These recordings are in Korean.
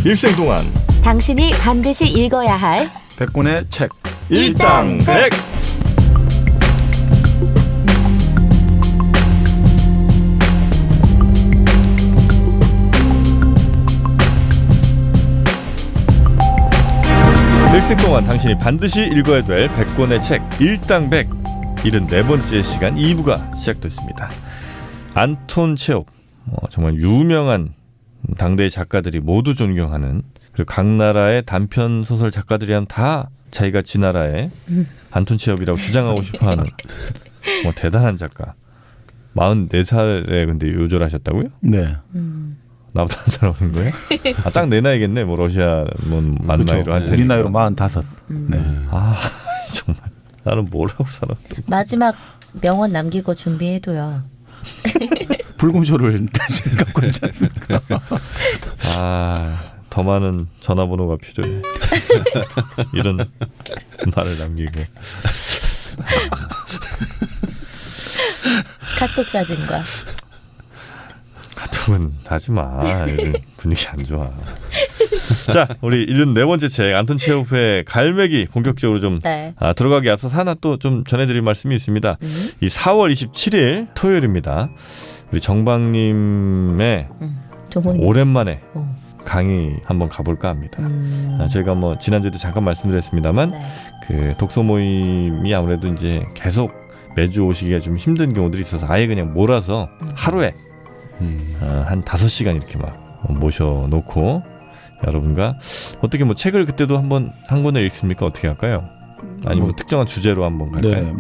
일생 동안 당신이 반드시 읽어야 할 100권의 책 일당백. 일생 동안 당신이 반드시 읽어야 될 100권의 책 일당백 74번째 시간 2부가 시작됐습니다. 안톤 체홉, 정말 유명한 당대의 작가들이 모두 존경하는, 그리고 각 나라의 단편 소설 작가들이란 다 자기가 지 나라의 안톤 체홉이라고 주장하고 싶어하는 대단한 작가. 44살에 근데 요절하셨다고요? 네. 나보다 한 살 어린 거예요? 딱 내 나이겠네. 러시아 만 나이로 할 테니까. 우리 나이로 45. 네. 정말 나는 뭐라고 살아. 마지막 명언 남기고 준비해둬요. 불금쇼를 다시 갖고 있지 않습니까? 더 많은 전화번호가 필요해. 이런 말을 남기고. 카톡 사진과. 카톡은 하지 마. 분위기 안 좋아. 자, 우리 74번째 책 안톤 체호프의 갈매기 본격적으로 좀 들어가기 앞서서 하나 또 좀 전해드릴 말씀이 있습니다. 이 4월 27일 토요일입니다. 우리 정박님의 오랜만에 강의 한번 가볼까 합니다. 저희가 지난주에도 잠깐 말씀드렸습니다만 그 독서 모임이 아무래도 이제 계속 매주 오시기가 좀 힘든 경우들이 있어서 아예 그냥 몰아서 하루에 한 5시간 이렇게 막 모셔놓고 여러분과 어떻게 책을 그때도 한 권을 읽습니까? 어떻게 할까요? 아니면 특정한 주제로 한번 갈까요? 네,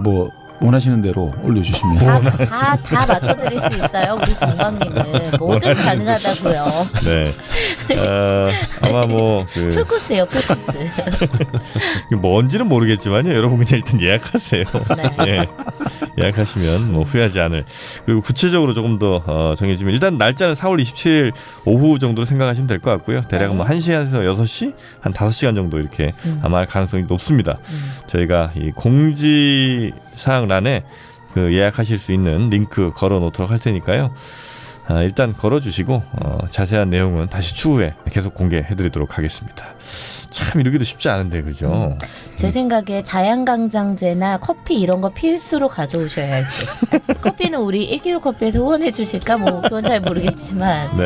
원하시는 대로 올려주시면 다 맞춰드릴 수 있어요. 우리 정박님은 뭐든 가능하다고요. 네. 아마 풀코스예요, 풀코스. 뭔지는 모르겠지만요. 여러분 그냥 일단 예약하세요. 네. 예. 예약하시면 후회하지 않을. 그리고 구체적으로 조금 더 정해지면 일단 날짜는 4월 27일 오후 정도로 생각하시면 될 것 같고요. 대략 1시에서 6시 한 5시간 정도 이렇게 아마 할 가능성이 높습니다. 저희가 이 공지사항란에 그 예약하실 수 있는 링크 걸어 놓도록 할 테니까요. 일단 걸어주시고 자세한 내용은 다시 추후에 계속 공개해드리도록 하겠습니다. 참 이러기도 쉽지 않은데 그죠? 제 생각에 자양강장제나 커피 이런 거 필수로 가져오셔야지. 커피는 우리 1kg 커피에서 후원해 주실까? 그건 잘 모르겠지만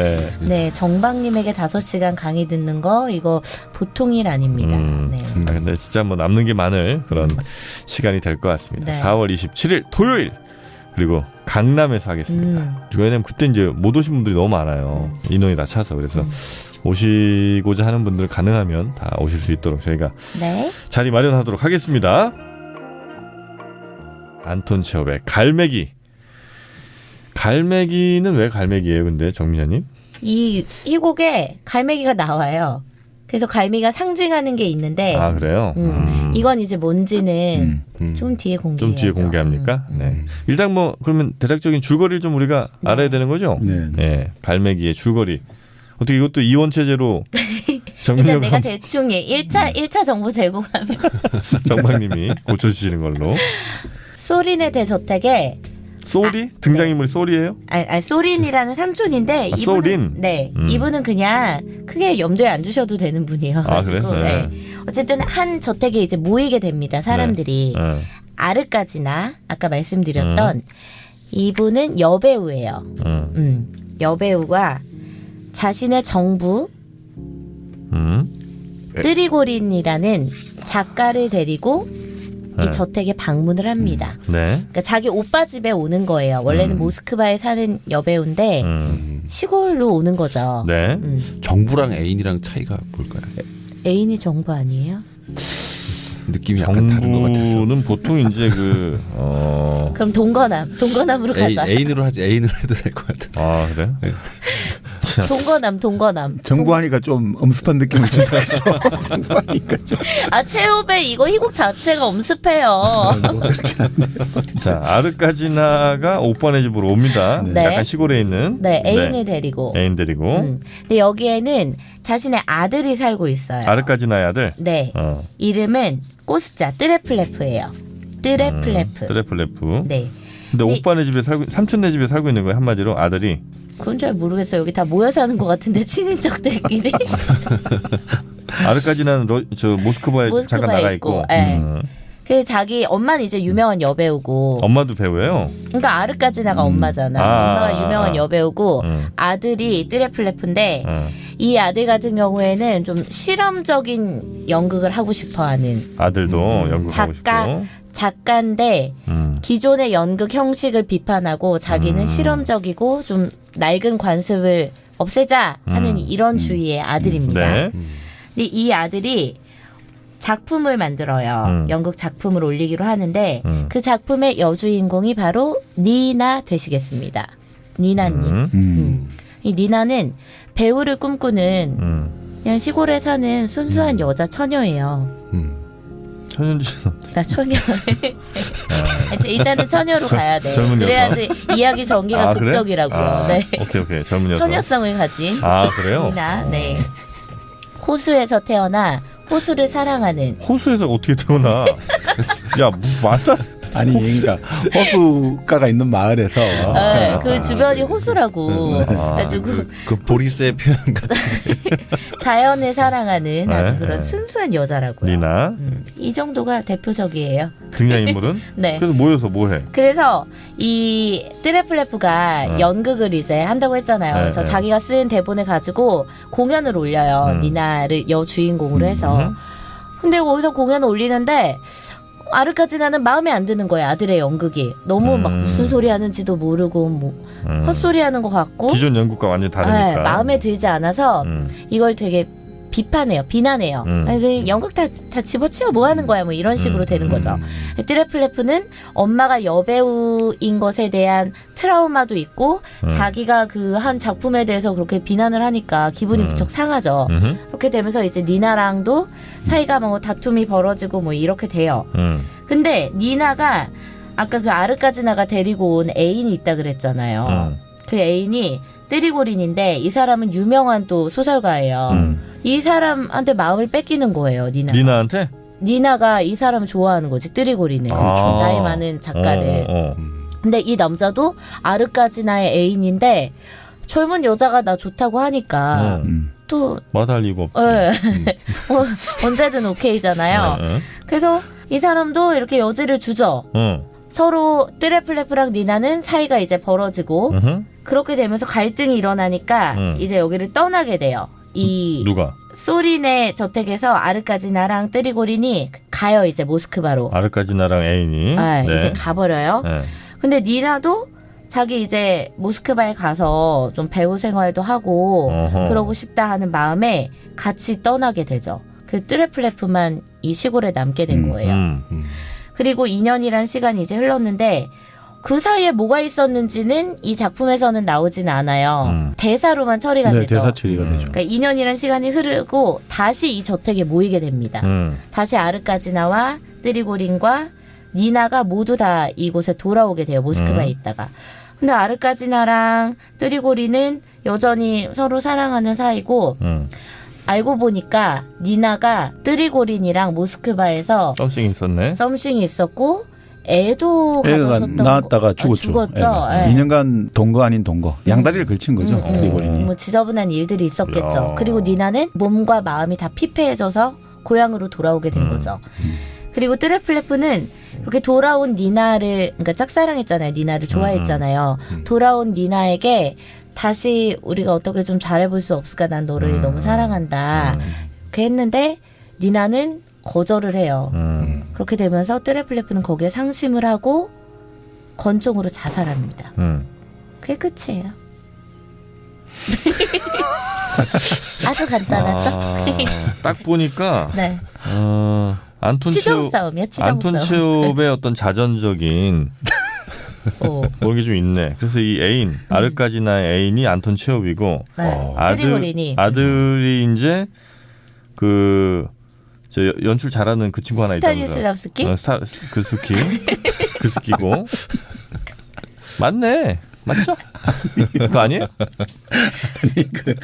네, 정박님에게 5시간 강의 듣는 거 이거 보통 일 아닙니다. 네. 근데 진짜 남는 게 많을 그런 시간이 될 것 같습니다. 네. 4월 27일 토요일 그리고 강남에서 하겠습니다. 왜냐면 그때 이제 못 오신 분들이 너무 많아요. 인원이 다 차서. 그래서 오시고자 하는 분들 가능하면 다 오실 수 있도록 저희가 자리 마련하도록 하겠습니다. 안톤 체홉의 갈매기. 갈매기는 왜 갈매기예요? 근데 정민아님? 이 곡에 갈매기가 나와요. 그래서 갈매기가 상징하는 게 있는데 그래요? 이건 이제 뭔지는 좀 뒤에 공개해야죠. 좀 뒤에 공개합니까? 네. 일단 그러면 대략적인 줄거리를 좀 우리가 알아야 되는 거죠? 네. 갈매기의 줄거리. 어떻게 이것도 이원 체제로 일단 내가 대충 1차 정보 제공하면 정박님이 고쳐주시는 걸로. 소린의 대저택에 소리? 등장인물이 소리예요? 소린이라는 삼촌인데 이분은, 소린? 네, 이분은 그냥 크게 염두에 안 두셔도 되는 분이에요. 그래요? 네. 어쨌든 한 저택에 이제 모이게 됩니다. 사람들이. 아르까지나 아까 말씀드렸던 이분은 여배우예요. 여배우가 자신의 정부 뜨리고린이라는 작가를 데리고 이 저택에 방문을 합니다. 그러니까 자기 오빠 집에 오는 거예요. 원래는 모스크바에 사는 여배우인데 시골로 오는 거죠. 정부랑 애인이랑 차이가 뭘까요? 애인이 정부 아니에요? 느낌이 약간 다른 것 같아서. 정부는 보통 이제 그럼 동거남으로 가자. 애인으로 해도 될 것 같아. 그래요? 네. 동거남. 정부하니까 좀 엄습한 느낌을 준다죠. 정부하니까 좀. 체홉의 이거 희곡 자체가 엄습해요. 자, 아르까지나가 오빠네 집으로 옵니다. 약간 시골에 있는. 애인을 데리고. 근데 여기에는 자신의 아들이 살고 있어요. 아르까지나의 아들? 네. 이름은 꼬스자 뜨레플레프예요. 뜨레플레프. 뜨레플레프. 네. 근데 오빠네 집에 살고 삼촌네 집에 살고 있는 거예요 한마디로 아들이. 그건 잘 모르겠어요. 여기 다 모여 사는 것 같은데 친인척들끼리. 아르까지나는 저 모스크바에 잠깐 나가 있고. 네. 그 자기 엄마는 이제 유명한 여배우고. 엄마도 배우예요? 그러니까 아르까지나가 엄마잖아. 엄마가 유명한 여배우고 아들이 띠레플레프인데 이 아들 같은 경우에는 좀 실험적인 연극을 하고 싶어하는. 아들도 연극하고 싶고. 작가인데 기존의 연극 형식을 비판하고 자기는 실험적이고 좀 낡은 관습을 없애자 하는 이런 주의의 아들입니다. 네. 근데 이 아들이 작품을 만들어요. 연극 작품을 올리기로 하는데 그 작품의 여주인공이 바로 니나 되시겠습니다. 니나님. 이 니나는 배우를 꿈꾸는 그냥 시골에 사는 순수한 여자 처녀예요. 천연지는 나 처녀. 일단은 처녀로 가야 돼. 그래야지 이야기 전개가 극적이라고요. 네. 오케이 젊은 여자. 처녀성을 가진. 그래요? 니나. 네. 호수에서 태어나 호수를 사랑하는. 호수에서 어떻게 태어나? 야, 맞다. 아니 얘가 호수가가 있는 마을에서 그 주변이 호수라고. 가지고 그 보리스의 표현 같은데. 자연을 사랑하는 아주 그런 순수한 여자라고요. 니나. 이 정도가 대표적이에요. 등장인물은? 네. 그래서 모여서 뭐 해? 그래서 이 띠레플레프가 연극을 이제 한다고 했잖아요. 그래서 자기가 쓴 대본을 가지고 공연을 올려요. 니나를 여주인공으로 해서. 근데 거기서 공연을 올리는데 아르까지나는 마음에 안 드는 거예요. 아들의 연극이 너무 막 무슨 소리 하는지도 모르고 뭐 헛소리 하는 것 같고 기존 연극과 완전히 다르니까. 네, 마음에 들지 않아서 이걸 되게 비난해요. 아니, 연극 다 집어치워 뭐 하는 거야 뭐 이런 식으로 되는 거죠. 띠레플레프는 엄마가 여배우인 것에 대한 트라우마도 있고 자기가 그 한 작품에 대해서 그렇게 비난을 하니까 기분이 무척 상하죠. 그렇게 되면서 이제 니나랑도 사이가 뭐 다툼이 벌어지고 뭐 이렇게 돼요. 근데 니나가 아까 그 아르까지나가 데리고 온 애인이 있다 그랬잖아요. 그 애인이 뜨리고린인데 이 사람은 유명한 또 소설가예요. 이 사람한테 마음을 뺏기는 거예요. 니나한테? 니나가 이 사람을 좋아하는 거지. 뜨리고린을. 나이 많은 작가를. 근데 이 남자도 아르까지나의 애인인데 젊은 여자가 나 좋다고 하니까 또 마다할 이유가 없지. 언제든 오케이잖아요. 그래서 이 사람도 이렇게 여지를 주죠. 서로 띠레플레프랑 니나는 사이가 이제 벌어지고 그렇게 되면서 갈등이 일어나니까 이제 여기를 떠나게 돼요. 이 누가? 소린의 저택에서 아르까지나랑 뜨리고린이 가요. 이제 모스크바로. 아르까지나랑 애인이. 네. 이제 가버려요. 네. 근데 니나도 자기 이제 모스크바에 가서 좀 배우 생활도 하고 그러고 싶다 하는 마음에 같이 떠나게 되죠. 그 띠레플레프만 이 시골에 남게 된 거예요. 그리고 2년이란 시간이 이제 흘렀는데 그 사이에 뭐가 있었는지는 이 작품에서는 나오진 않아요. 대사로만 처리가 되죠. 대사 처리가 되죠. 그러니까 2년이란 시간이 흐르고 다시 이 저택에 모이게 됩니다. 다시 아르까지나와 뜨리고린과 니나가 모두 다 이곳에 돌아오게 돼요. 모스크바에 있다가. 근데 아르까지나랑 뜨리고린은 여전히 서로 사랑하는 사이고 알고 보니까 니나가 뜨리고린이랑 모스크바에서 썸씽이 있었고 애도 가졌었던 낳았다가 죽었죠. 2년간 동거 아닌 동거. 양다리를 걸친 거죠. 뜨리고린이. 뭐 지저분한 일들이 있었겠죠. 그리고 니나는 몸과 마음이 다 피폐해져서 고향으로 돌아오게 된 거죠. 그리고 띠레플레프는 이렇게 돌아온 니나를, 그러니까 짝사랑했잖아요. 니나를 좋아했잖아요. 돌아온 니나에게 다시 우리가 어떻게 좀 잘해볼 수 없을까? 난 너를 너무 사랑한다. 그렇게 했는데 니나는 거절을 해요. 그렇게 되면서 띠레플레프는 거기에 상심을 하고 건총으로 자살합니다. 그게 끝이에요. 아주 간단하죠? 딱 보니까 네. 안톤 싸움이야. 안톤 체홉의 어떤 자전적인 모르게 좀 있네. 그래서 이 애인 아르까지나의 애인이 안톤 체홉이고 아들이 이제 그 저 연출 잘하는 그 친구 하나 있잖아요. 스타니슬라브스키? 그 스키고 맞네. 맞죠? 그거 아니에요?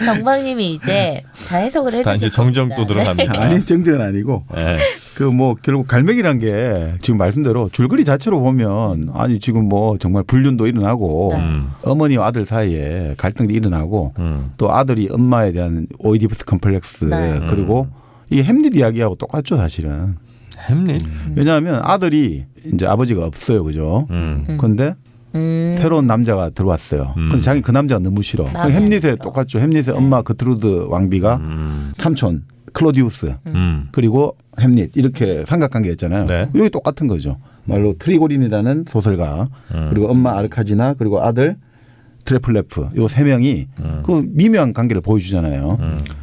정박님이 이제 다 해석을 해주실 다 이제 정정 또 들어갑니다. 아니 정정은 아니고 네. 그 뭐 결국 갈매기란 게 지금 말씀대로 줄거리 자체로 보면 아니 지금 뭐 정말 불륜도 일어나고 어머니와 아들 사이에 갈등도 일어나고 또 아들이 엄마에 대한 오이디푸스 컴플렉스 그리고 이게 햄릿 이야기하고 똑같죠 사실은. 햄릿? 왜냐하면 아들이 이제 아버지가 없어요, 그죠? 그런데 새로운 남자가 들어왔어요. 근데 자기 그 남자가 너무 싫어. 햄릿에 똑같죠. 햄릿의 엄마 그트루드 왕비가 삼촌 클로디우스 그리고 햄릿 이렇게 삼각관계였잖아요. 네. 여기 똑같은 거죠. 말로 트리고린이라는 소설가 그리고 엄마 아르카지나 그리고 아들 트레플레프 요 세 명이 그 미묘한 관계를 보여주잖아요.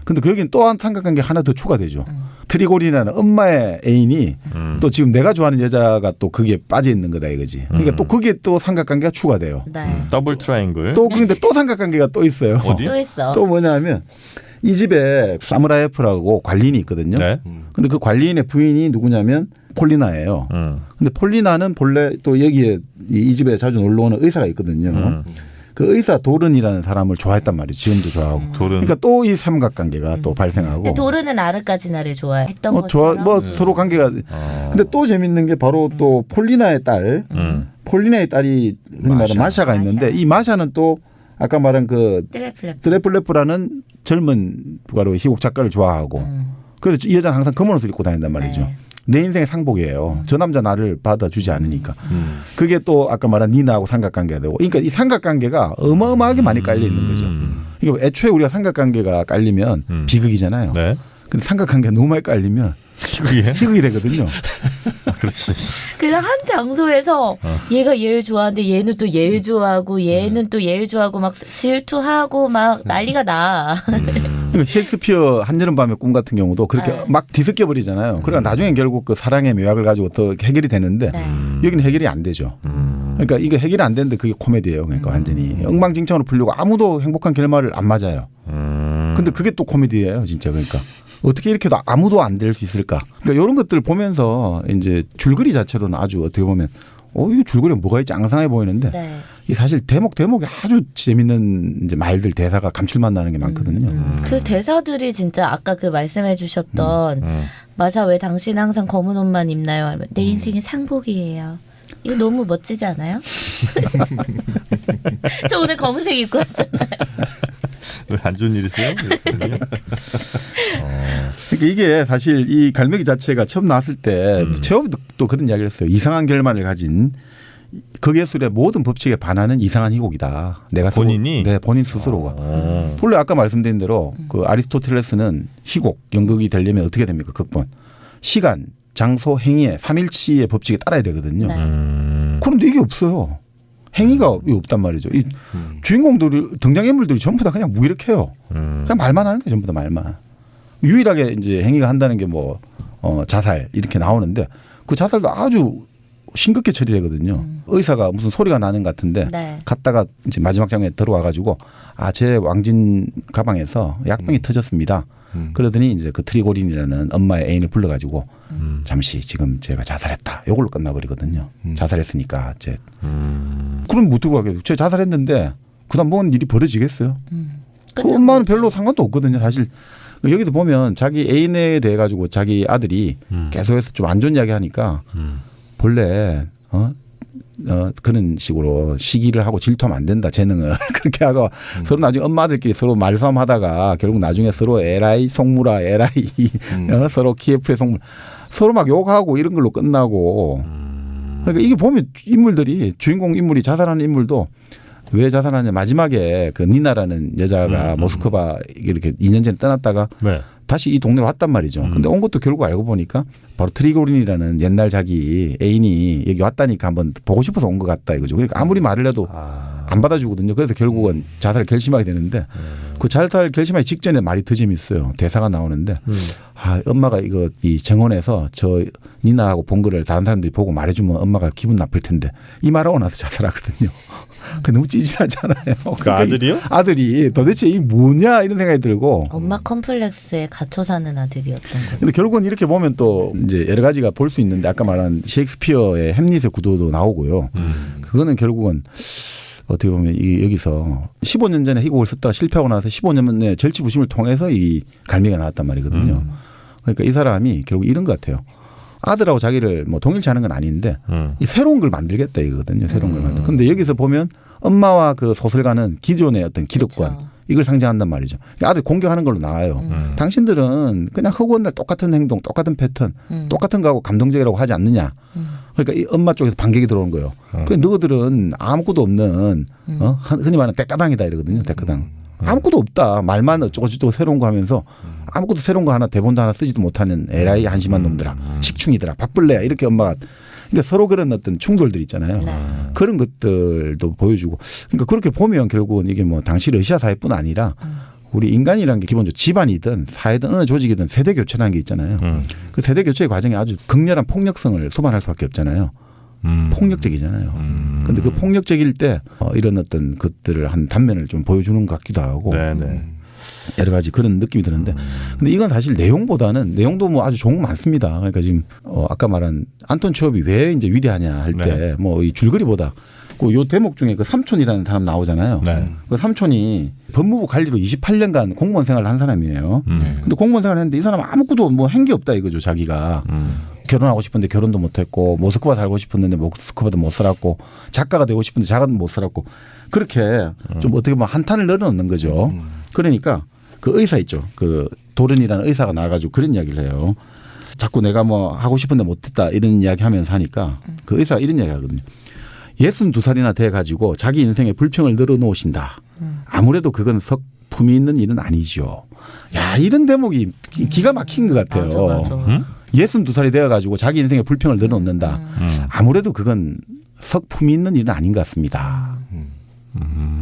근데 그 여기는 또 한 삼각관계 하나 더 추가되죠. 트리고린이라는 엄마의 애인이 또 지금 내가 좋아하는 여자가 또 그게 빠져 있는 거다 이거지. 그러니까 또 그게 또 삼각관계가 추가돼요. 더블 트라이앵글. 또 근데 또 삼각관계가 또 있어요. 어디? 또 있어. 또 뭐냐면 이 집에 사무라이 F라고 관리인이 있거든요. 네. 근데 그 관리인의 부인이 누구냐면 폴리나예요. 근데 폴리나는 본래 또 여기에 이 집에 자주 놀러 오는 의사가 있거든요. 그 의사 도른이라는 사람을 좋아했단 말이에요. 지금도 좋아하고. 도른. 그러니까 또 이 삼각관계가 또 발생하고. 도르는 아르까지나를 좋아했던 뭐 것처럼. 서로 관계가. 근데 또 재밌는 게 바로 또 폴리나의 딸. 폴리나의 딸이 흔히 말하는 마샤가 있는데 이 마샤는 또 아까 말한 그 드레플레프라는 젊은 바로 희곡 작가를 좋아하고. 그래서 이 여자는 항상 검은 옷을 입고 다닌단 말이죠. 네. 내 인생의 상복이에요. 저 남자 나를 받아주지 않으니까. 그게 또 아까 말한 니나하고 삼각관계가 되고. 그러니까 이 삼각관계가 어마어마하게 많이 깔려 있는 거죠. 그러니까 애초에 우리가 삼각관계가 깔리면 비극이잖아요. 네. 근데 삼각관계가 너무 많이 깔리면 희극이 되거든요. 그렇지. 그래서 한 장소에서 얘가 얘를 좋아하는데 얘는 또 얘를 좋아하고 얘는 또 얘를 좋아하고 막 질투하고 막 난리가 나. 그러니까 셰익스피어 한여름밤의 꿈 같은 경우도 그렇게 막 뒤섞여 버리잖아요. 그러니까 나중에 결국 그 사랑의 묘약을 가지고 또 해결이 되는데 여기는 해결이 안 되죠. 그러니까 이게 해결이 안 되는데 그게 코미디예요. 그러니까 완전히 엉망진창으로 풀리고 아무도 행복한 결말을 안 맞아요. 근데 그게 또 코미디예요, 진짜. 그러니까 어떻게 이렇게도 아무도 안 될 수 있을까? 그러니까 이런 것들을 보면서 이제 줄거리 자체로는 아주 어떻게 보면 이거 줄거리에 뭐가 있지 앙상해 보이는데 이 사실 대목이 아주 재밌는 이제 말들 대사가 감칠맛 나는 게 많거든요. 그 대사들이 진짜 아까 그 말씀해 주셨던 마샤 왜 당신 항상 검은 옷만 입나요? 하면 내 인생의 상복이에요. 이거 너무 멋지지 않아요? 저 오늘 검은색 입고 왔잖아요. 왜 안 좋은 일이세요? 그러니까 이게 사실 이 갈매기 자체가 처음 나왔을 때 처음부터 또 그런 이야기를 했어요. 이상한 결말을 가진 극예술의 모든 법칙에 반하는 이상한 희곡이다. 내가 본인이? 네, 본인 스스로가. 본래 아까 말씀드린 대로 그 아리스토텔레스는 희곡, 연극이 되려면 어떻게 됩니까? 극본. 시간, 장소, 행위의 삼일치의 법칙에 따라야 되거든요. 그런데 이게 없어요. 행위가 없단 말이죠. 이 주인공들이 등장인물들이 전부 다 그냥 무기력해요. 그냥 말만 하는 게 전부 다 말만. 유일하게 이제 행위가 한다는 게 뭐 자살 이렇게 나오는데 그 자살도 아주 싱겁게 처리되거든요. 의사가 무슨 소리가 나는 것 같은데 갔다가 이제 마지막 장면에 들어와 가지고 제 왕진 가방에서 약병이 터졌습니다. 그러더니 이제 그 트리고린이라는 엄마의 애인을 불러가지고 잠시 지금 제가 자살했다. 이걸로 끝나버리거든요. 자살했으니까 그럼 못 들고 가겠어요. 제가 자살했는데 그다음 뭔 일이 벌어지겠어요. 그 엄마는 별로 상관도 없거든요. 사실 여기도 보면 자기 애인에 대해 가지고 자기 아들이 계속해서 좀 안 좋은 이야기 하니까 본래 그런 식으로 시기를 하고 질투하면 안 된다. 재능을 그렇게 하고 서로 나중에 엄마 아들끼리 서로 말싸움하다가 결국 나중에 서로 에라이 송무라 에라이 서로 키예프의 송무 서로 막 욕하고 이런 걸로 끝나고 그러니까 이게 보면 인물들이 주인공 인물이 자살하는 인물도 왜 자살하냐 마지막에 그 니나라는 여자가 모스크바 이렇게 2년 전에 떠났다가 다시 이 동네로 왔단 말이죠. 근데 온 것도 결국 알고 보니까 바로 트리고린이라는 옛날 자기 애인이 여기 왔다니까 한번 보고 싶어서 온 것 같다 이거죠. 그러니까 아무리 말을 해도 안 받아주거든요. 그래서 결국은 자살을 결심하게 되는데 그 자살 결심하기 직전에 말이 더 재밌어요. 대사가 나오는데 엄마가 이거 이 정원에서 저 니나하고 본 거를 다른 사람들이 보고 말해주면 엄마가 기분 나쁠 텐데 이 말하고 나서 자살하거든요. 그 너무 찌질하잖아요. 그 아들이요? 아들이 도대체 이 뭐냐 이런 생각이 들고 엄마 컴플렉스에 갇혀 사는 아들이었던 거죠. 근데 결국은 이렇게 보면 또 이제 여러 가지가 볼 수 있는데 아까 말한 셰익스피어의 햄릿의 구도도 나오고요. 그거는 결국은 어떻게 보면 여기서 15년 전에 희곡을 썼다가 실패하고 나서 15년 만에 절치부심을 통해서 이 갈매기가 나왔단 말이거든요. 그러니까 이 사람이 결국 이런 것 같아요. 아들하고 자기를 뭐 동일시하는 건 아닌데 이 새로운 걸 만들겠다 이거거든요. 새로운 걸 만들. 근데 여기서 보면 엄마와 그 소설가는 기존의 어떤 기득권 그렇죠. 이걸 상징한단 말이죠. 아들 공격하는 걸로 나와요. 당신들은 그냥 허구한 날 똑같은 행동, 똑같은 패턴, 똑같은 거하고 감동적이라고 하지 않느냐. 그러니까 이 엄마 쪽에서 반격이 들어오는 거예요. 그 너희들은 아무것도 없는 흔히 말하는 대가당이다 이러거든요. 대가당. 아무것도 없다. 말만 어쩌고저쩌고 새로운 거 하면서 아무것도 새로운 거 하나 대본도 하나 쓰지도 못하는 에라이 한심한 놈들아. 식충이들아. 바쁠래야. 이렇게 엄마가. 그러니까 서로 그런 어떤 충돌들 있잖아요. 그런 것들도 보여주고. 그러니까 그렇게 보면 결국은 이게 뭐 당시 러시아 사회뿐 아니라 우리 인간이라는 게 기본적으로 집안이든 사회든 어느 조직이든 세대 교체라는 게 있잖아요. 그 세대 교체의 과정이 아주 극렬한 폭력성을 소반할 수밖에 없잖아요. 폭력적이잖아요. 그런데 그 폭력적일 때 이런 어떤 것들을 한 단면을 좀 보여주는 것 같기도 하고 여러 가지 그런 느낌이 드는데 근데 이건 사실 내용보다는 내용도 뭐 아주 좋은 거 많습니다. 그러니까 지금 아까 말한 안톤 체홉이 왜 이제 위대하냐 할 때 뭐 이 줄거리보다 그 요 대목 중에 그 삼촌이라는 사람 나오잖아요. 그 삼촌이 법무부 관리로 28년간 공무원 생활을 한 사람이에요. 근데 공무원 생활을 했는데 이 사람은 아무것도 뭐 한 게 없다 이거죠. 자기가. 결혼하고 싶은데 결혼도 못했고 모스크바 살고 싶었는데 모스크바도 못 살았고 작가가 되고 싶은데 작가도 못 살았고 그렇게 좀 어떻게 보면 한탄을 늘어놓는 거죠. 그러니까 그 의사 있죠. 그 도른이라는 의사가 나와가지고 그런 이야기를 해요. 자꾸 내가 뭐 하고 싶은데 못했다 이런 이야기 하면서 하니까 그 의사가 이런 이야기 하거든요. 62살이나 돼가지고 자기 인생에 불평을 늘어놓으신다. 아무래도 그건 석품이 있는 일은 아니죠. 야 이런 대목이 기가 막힌 것 같아요. 맞아. 62살이 되어가지고 자기 인생에 불평을 늘어놓는다. 아무래도 그건 석품이 있는 일은 아닌 것 같습니다.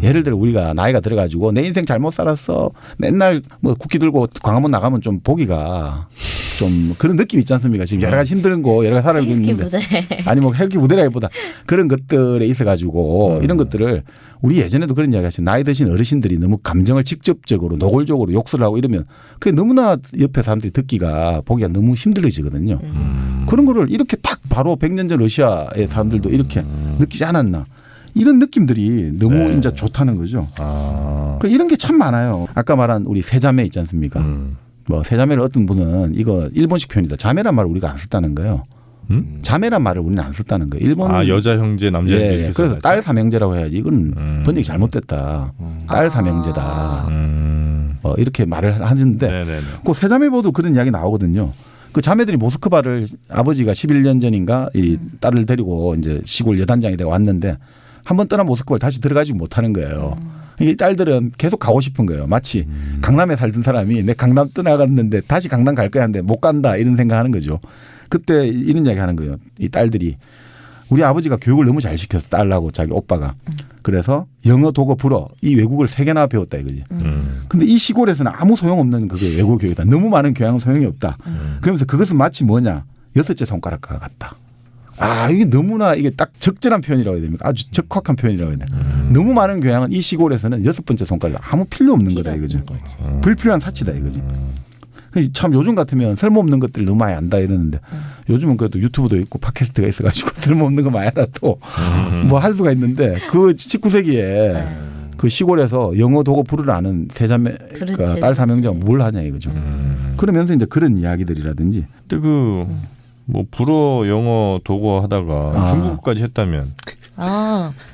예를 들어 우리가 나이가 들어가지고 내 인생 잘못 살았어. 맨날 뭐 국기 들고 광화문 나가면 좀 보기가 좀 그런 느낌 있지 않습니까? 지금 여러 가지 힘든 거 여러 가지 살아가고 있는데 아니 뭐 헬기 무대라기보다 그런 것들에 있어가지고 이런 것들을 우리 예전에도 그런 이야기 하시죠. 나이 드신 어르신들이 너무 감정을 직접적으로 노골적으로 욕설을 하고 이러면 그게 너무나 옆에 사람들이 듣기가 보기가 너무 힘들어지거든요. 그런 거를 이렇게 딱 바로 100년 전 러시아의 사람들도 이렇게 느끼지 않았나. 이런 느낌들이 너무 이제 좋다는 거죠. 그러니까 이런 게 참 많아요. 아까 말한 우리 세자매 있지 않습니까? 뭐 세자매를 어떤 분은 이거 일본식 표현이다. 자매란 말을 우리가 안 썼다는 거예요. 자매란 말을 우리는 안 썼다는 거예요. 일본 여자 형제 남자 형제 그래서 딸 삼형제라고 해야지. 이건 번역이 잘못됐다. 딸 삼형제다. 이렇게 말을 하는데 그 세자매보도 그런 이야기 나오거든요. 그 자매들이 모스크바를 아버지가 11년 전인가 이 딸을 데리고 이제 시골 여단장이 되고 왔는데 한번 떠난 모스크바를 다시 들어가지 못하는 거예요. 이 딸들은 계속 가고 싶은 거예요. 마치 강남에 살던 사람이 내 강남 떠나갔는데 다시 강남 갈 거야 하는데 못 간다 이런 생각하는 거죠. 그때 이런 이야기 하는 거예요. 이 딸들이 우리 아버지가 교육을 너무 잘 시켰어. 딸하고 자기 오빠가. 그래서 영어, 독어, 불어 이 외국어를 3개나 배웠다 이거지. 근데 이 시골에서는 아무 소용없는 그게 외국 교육이다. 너무 많은 교양은 소용이 없다. 그러면서 그것은 마치 뭐냐. 6째 손가락과 같다. 이게 너무나 이게 딱 적절한 표현이라고 해야 됩니까? 아주 적확한 표현이라고 해야 돼요. 너무 많은 교양은 이 시골에서는 6번째 손가락 아무 필요 없는 거다 이거죠. 불필요한 사치다 이거지. 참 요즘 같으면 쓸모없는 것들 너무 많이 안다 이러는데 요즘은 그래도 유튜브도 있고 팟캐스트가 있어가지고 쓸모없는 거 많이 알아도 뭐 할 수가 있는데 그 19세기에 그 시골에서 영어, 독어, 불어를 아는 세자매 그러니까 딸 삼형제가 뭘 하냐 이거죠. 그러면서 이제 그런 이야기들이라든지. 근데 뭐 불어, 영어, 독어 하다가 중국까지 했다면.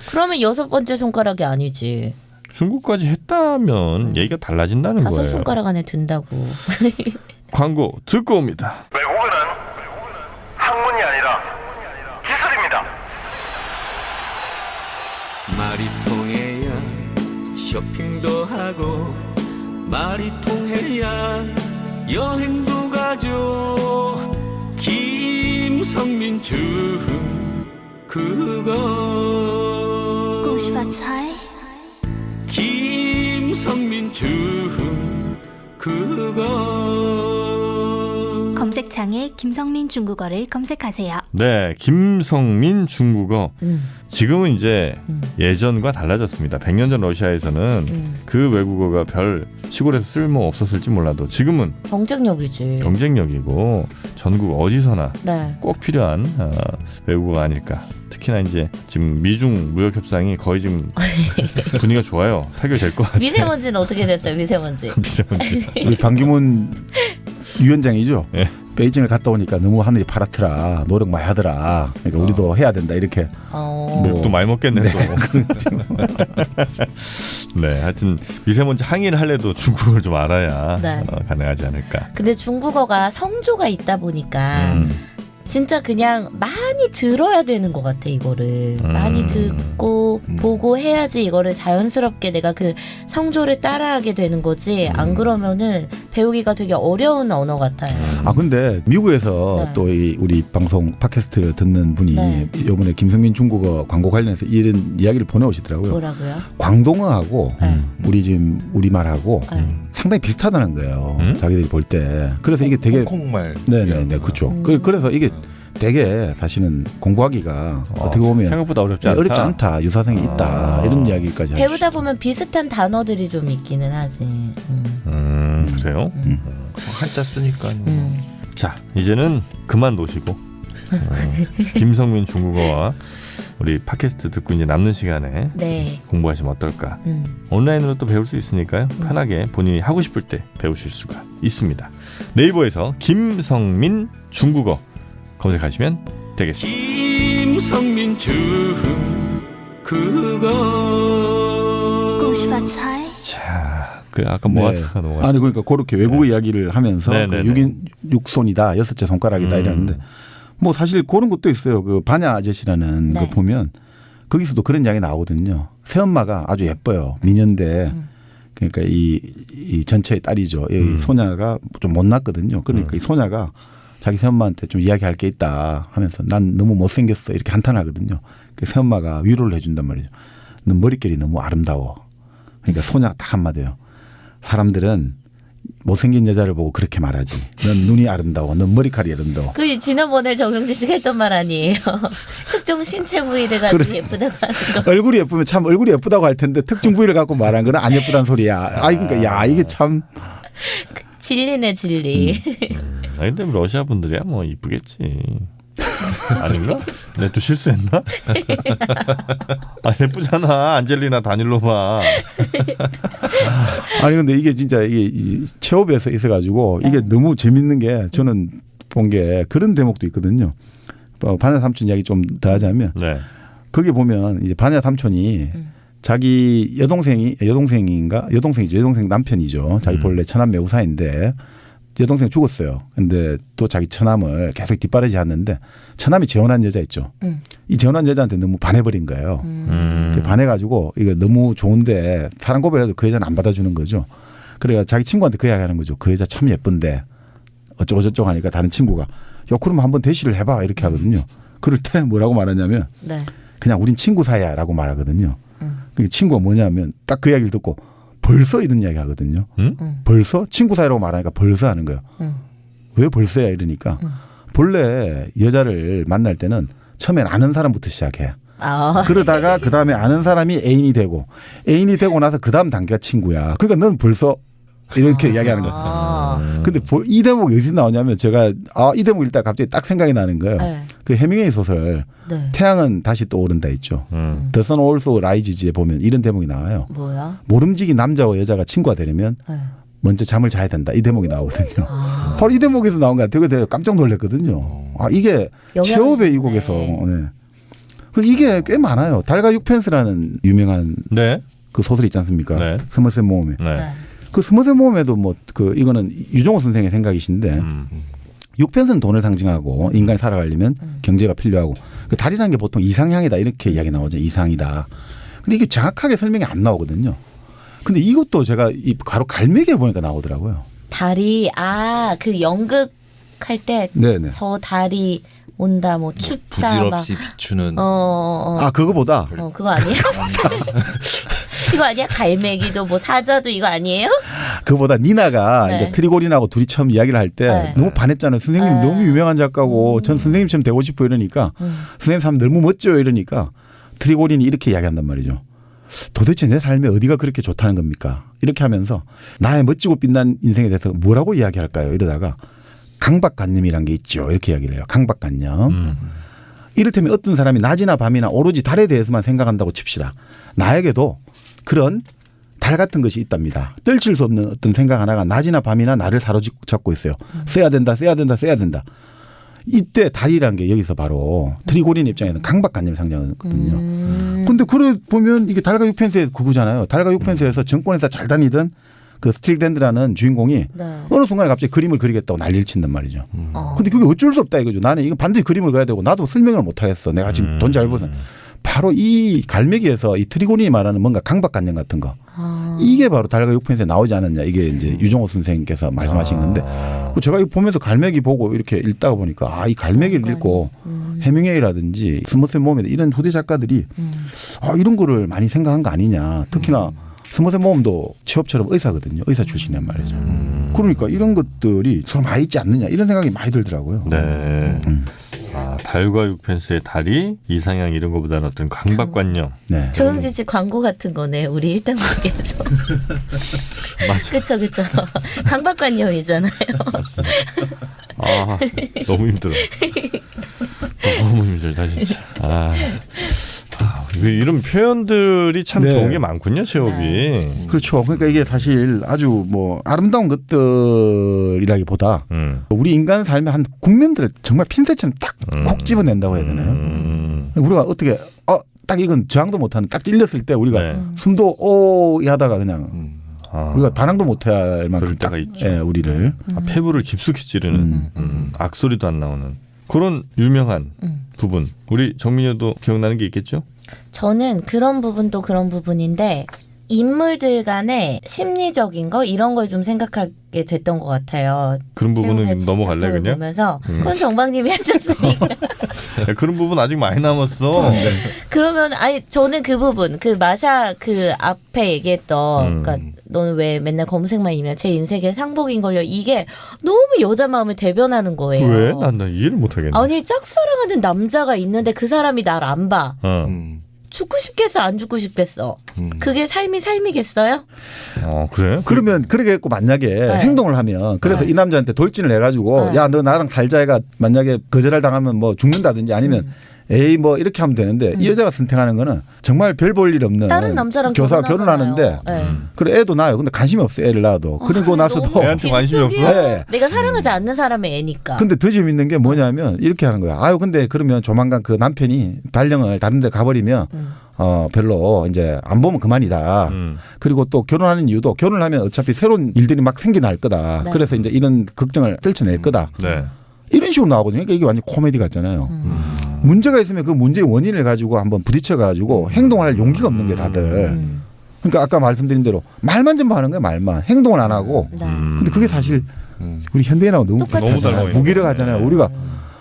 그러면 6번째 손가락이 아니지. 중국까지 했다면 얘기가 달라진다는 거예요. 5손가락 안에 든다고. 광고 듣고 옵니다. 외국어는 학문이 아니라 기술입니다. 말이 통해야 쇼핑도 하고 말이 통해야 여행도 가죠. 김성민 중국어 김성민 중국어 검색창에 김성민 중국어를 검색하세요. 네, 김성민 중국어. 지금은 이제 예전과 달라졌습니다. 100년 전 러시아에서는 그 외국어가 별 시골에서 쓸모 없었을지 몰라도 지금은 경쟁력이지. 경쟁력이고 전국 어디서나 꼭 필요한 외국어가 아닐까. 특히나 이제 지금 미중 무역 협상이 거의 지금 분위기가 좋아요. 타결될 것 같아요. 미세먼지는 어떻게 됐어요? 미세먼지. 미세먼지. 우리 반기문 위원장이죠. 네. 베이징을 갔다 오니까 너무 하늘이 파랗더라. 노력 많이 하더라. 그러니까 우리도 해야 된다 이렇게. 또 많이 먹겠네. 네. 또. 네, 하여튼 미세먼지 항의를 하려도 중국어를 좀 알아야 네. 가능하지 않을까. 근데 중국어가 성조가 있다 보니까 진짜 그냥 많이 들어야 되는 것 같아. 이거를 많이 듣고 보고 해야지 이거를 자연스럽게 내가 그 성조를 따라하게 되는 거지. 안 그러면은 배우기가 되게 어려운 언어 같아요. 아 근데 미국에서 또 우리 방송 팟캐스트 듣는 분이 이번에 김성민 중국어 광고 관련해서 이런 이야기를 보내오시더라고요. 뭐라고요? 광동어하고 우리 지금 우리말하고 상당히 비슷하다는 거예요. 자기들이 볼 때. 그래서 이게 되게 홍콩말. 네네네 그렇죠. 그래서 이게 되게 사실은 공부하기가 어떻게 보면 생각보다 어렵지 않다. 유사성이 있다. 이런 이야기까지 배우다 보면 비슷한 단어들이 좀 있기는 하지. 그래요? 한자 쓰니까. 자, 이제는 그만 놓으시고 김성민 중국어와 우리 팟캐스트 듣고 이제 남는 시간에 공부하시면 어떨까? 온라인으로 또 배울 수 있으니까요. 편하게 본인이 하고 싶을 때 배우실 수가 있습니다. 네이버에서 김성민 중국어 검색하시면 되겠습니다. 김성민 중국어 恭喜发财. 자, 그 아까 뭐 하다가 넘어갔죠? 아니 그러니까 그렇게 외국어 이야기를 하면서 그 6인 6손이다, 6째 손가락이다 이랬는데 뭐 사실 그런 것도 있어요. 그 반야 아저씨라는 거 보면 거기서도 그런 이야기 나오거든요. 새엄마가 아주 예뻐요. 미녀인데 그러니까 이 전체의 딸이죠. 이 소녀가 좀 못났거든요. 그러니까 이 소녀가 자기 새엄마한테 좀 이야기할 게 있다 하면서 난 너무 못생겼어 이렇게 한탄하거든요. 그 새엄마가 위로를 해준단 말이죠. 넌 머릿결이 너무 아름다워. 그러니까 소녀가 딱 한마디요. 사람들은 못생긴 여자를 보고 그렇게 말하지. 넌 눈이 아름다워. 넌 머리칼이 아름다워. 그 지난번에 정영진 씨가 했던 말 아니에요. 특정 신체 부위를 가지고 예쁘다고 하는 거. 얼굴이 예쁘면 참 얼굴이 예쁘다고 할 텐데 특정 부위를 갖고 말한 건 안 예쁘다는 소리야. 그러니까 야 이게 참 진리네 진리. 아니 근데 러시아 분들이야 뭐 이쁘겠지. 아닌가? 내가 또 실수했나? 아 예쁘잖아 안젤리나 다닐로바. 아니 근데 이게 진짜 이게 체업에서 있어가지고 이게 너무 재밌는 게 저는 본 게 그런 대목도 있거든요. 반야 삼촌 이야기 좀 더 하자면 거기 보면 이제 반야 삼촌이 자기 여동생이죠. 여동생 남편이죠. 자기 본래 처남 매우사인데 여동생 죽었어요. 근데 또 자기 처남을 계속 뒷바라지 하는데 처남이 재혼한 여자 있죠. 이 재혼한 여자한테 너무 반해버린 거예요. 반해가지고 이거 너무 좋은데 사랑 고백해도 그 여자는 안 받아주는 거죠. 그래가 자기 친구한테 그 이야기하는 거죠. 그 여자 참 예쁜데 어쩌고 저쩌고 하니까 다른 친구가 야 그러면 한번 대시를 해봐 이렇게 하거든요. 그럴 때 뭐라고 말하냐면 그냥 우린 친구 사이야라고 말하거든요. 그 친구가 뭐냐면 딱 그 이야기를 듣고 벌써 이런 이야기 하거든요. 벌써? 친구 사이라고 말하니까 벌써 하는 거예요. 왜 벌써야 이러니까 본래 여자를 만날 때는 처음엔 아는 사람부터 시작해. 그러다가 그다음에 아는 사람이 애인이 되고 나서 그다음 단계가 친구야. 그러니까 넌 벌써 이렇게 이야기하는 거예요. 근데 이 대목이 어디서 나오냐면 제가 이 대목 읽다가 갑자기 딱 생각이 나는 거예요. 그 해밍웨이 소설 태양은 다시 떠오른다 있죠. The Sun Also Rises에 보면 이런 대목이 나와요. 뭐야? 모름지기 남자와 여자가 친구가 되려면 먼저 잠을 자야 된다. 이 대목이 나오거든요. 바로 이 대목에서 나온 것 같아요. 그래서 깜짝 놀랐거든요. 이게 체업의 이곡에서 이게 꽤 많아요. 달과 육펜스라는 유명한 그 소설 있지 않습니까? 스머셋 모험에. 그 스머셋 모험에도 뭐 그 이거는 유종호 선생의 생각이신데 육펜스는 돈을 상징하고 인간이 살아가려면 경제가 필요하고 그 달이라는 게 보통 이상향이다 이렇게 이야기 나오죠. 이상이다. 근데 이게 정확하게 설명이 안 나오거든요. 근데 이것도 제가 이 바로 갈매기에 보니까 나오더라고요. 달이 그 연극 할 때 저 달이 온다 뭐 춥다 부질없이 비추는 그거보다 그거 아니에요? 이거 아니야? 갈매기도 뭐 사자도 이거 아니에요? 그거보다 니나가 이제 트리고린하고 둘이 처음 이야기를 할 때 너무 반했잖아요. 선생님 너무 유명한 작가고 전 선생님처럼 되고 싶어 이러니까 선생님 사람 너무 멋져요 이러니까 트리고린이 이렇게 이야기한단 말이죠. 도대체 내 삶에 어디가 그렇게 좋다는 겁니까? 이렇게 하면서 나의 멋지고 빛난 인생에 대해서 뭐라고 이야기할까요? 이러다가 강박관념이란 게 있죠. 이렇게 이야기를 해요. 강박관념. 이를테면 어떤 사람이 낮이나 밤이나 오로지 달에 대해서만 생각한다고 칩시다. 나에게도 그런 달 달 같은 것이 있답니다. 떨칠 수 없는 어떤 생각 하나가 낮이나 밤이나 나를 사로잡고 있어요. 써야 된다. 이때 달이라는 게 여기서 바로 트리고린 입장에는 강박관념을 상징하거든요. 근데 그래 보면 이게 달과 육펜스의 그거잖아요. 달과 육펜스에서 정권에서 잘 다니던 그 스트릭랜드라는 주인공이 어느 순간에 갑자기 그림을 그리겠다고 난리를 친단 말이죠. 근데 그게 어쩔 수 없다 이거죠. 나는 이거 반드시 그림을 그려야 되고 나도 설명을 못 하겠어. 내가 지금 돈 잘 벌어서. 바로 이 갈매기에서 이 트리고닌이 말하는 뭔가 강박관념 같은 거. 이게 바로 달과 육펜스에 나오지 않았냐. 이게 이제 유정호 선생님께서 말씀하신 건데 제가 이거 보면서 갈매기 보고 이렇게 읽다가 보니까 이 갈매기를 읽고 해밍웨이라든지 스머센 모험 이런 후대 작가들이 이런 거를 많이 생각한 거 아니냐. 특히나 스머센 모험도 취업처럼 의사거든요. 의사 출신이란 말이죠. 그러니까 이런 것들이 서로 많이 있지 않느냐 이런 생각이 많이 들더라고요. 네. 달과 육펜스의 달이 이상향 이런 것보다는 어떤 강박관념. 네. 조영진 씨 광고 같은 거네. 우리 일당국에서. 맞아. 그렇죠. 강박관념이잖아요. 너무 힘들어. 너무 힘들다 진짜. 이런 표현들이 참 좋은 게 많군요, 체홉이. 그렇죠. 그러니까 이게 사실 아주 뭐 아름다운 것들이라기보다 우리 인간 삶의 한 국면들을 정말 핀셋처럼 딱 콕 집어낸다고 해야 되나요? 우리가 어떻게 딱 이건 저항도 못하는 딱 찔렸을 때 우리가 숨도 오 하다가 그냥 우리가 반항도 못할 만큼 때가 있죠. 우리를 폐부를 깊숙이 찌르는 악소리도 안 나오는 그런 유명한 부분. 우리 정민여도 기억나는 게 있겠죠? 저는 그런 부분도 그런 부분인데 인물들 간의 심리적인 거 이런 걸 좀 생각하게 됐던 것 같아요. 그런 부분은 넘어갈래 그냥? 보면서 그건 정박님이 하셨으니까. 그런 부분 아직 많이 남았어. 그러면 저는 그 부분 그 마샤 그 앞에 얘기했던 그러니까 너는 왜 맨날 검은색만 입냐 제 인생의 상복인 걸요. 이게 너무 여자 마음을 대변하는 거예요. 왜? 난 이해를 못하겠네. 아니 짝사랑하는 남자가 있는데 그 사람이 날 안 봐. 죽고 싶겠어 안 죽고 싶겠어. 그게 삶이겠어요? 그래? 그러면 그러겠고 만약에 행동을 하면 그래서 이 남자한테 돌진을 해가지고 야 너 나랑 살자 해가 만약에 거절을 당하면 뭐 죽는다든지 아니면 에이 뭐 이렇게 하면 되는데 이 여자가 선택하는 거는 정말 별 볼 일 없는 다른 남자랑 교사가 결혼하는데 그래 애도 낳아요. 근데 관심이 없어 애를 낳아도. 그리고 나서도 애한테 관심이 없어? 네. 내가 사랑하지 않는 사람의 애니까. 근데 더 재밌는 게 뭐냐면 이렇게 하는 거야. 근데 그러면 조만간 그 남편이 발령을 다른 데 가버리면 별로 이제 안 보면 그만이다. 그리고 또 결혼하는 이유도 결혼을 하면 어차피 새로운 일들이 막 생겨날 거다. 네. 그래서 이제 이런 걱정을 떨쳐낼 거다. 네. 이런 식으로 나오거든요. 그러니까 이게 완전 코미디 같잖아요. 문제가 있으면 그 문제의 원인을 가지고 한번 부딪혀 가지고 행동을 할 용기가 없는 게 다들. 그러니까 아까 말씀드린 대로 말만 좀 하는 거예요. 말만. 행동을 안 하고. 근데 그게 사실 우리 현대인하고 너무 비슷하잖아요. 무기력하잖아요. 우리가.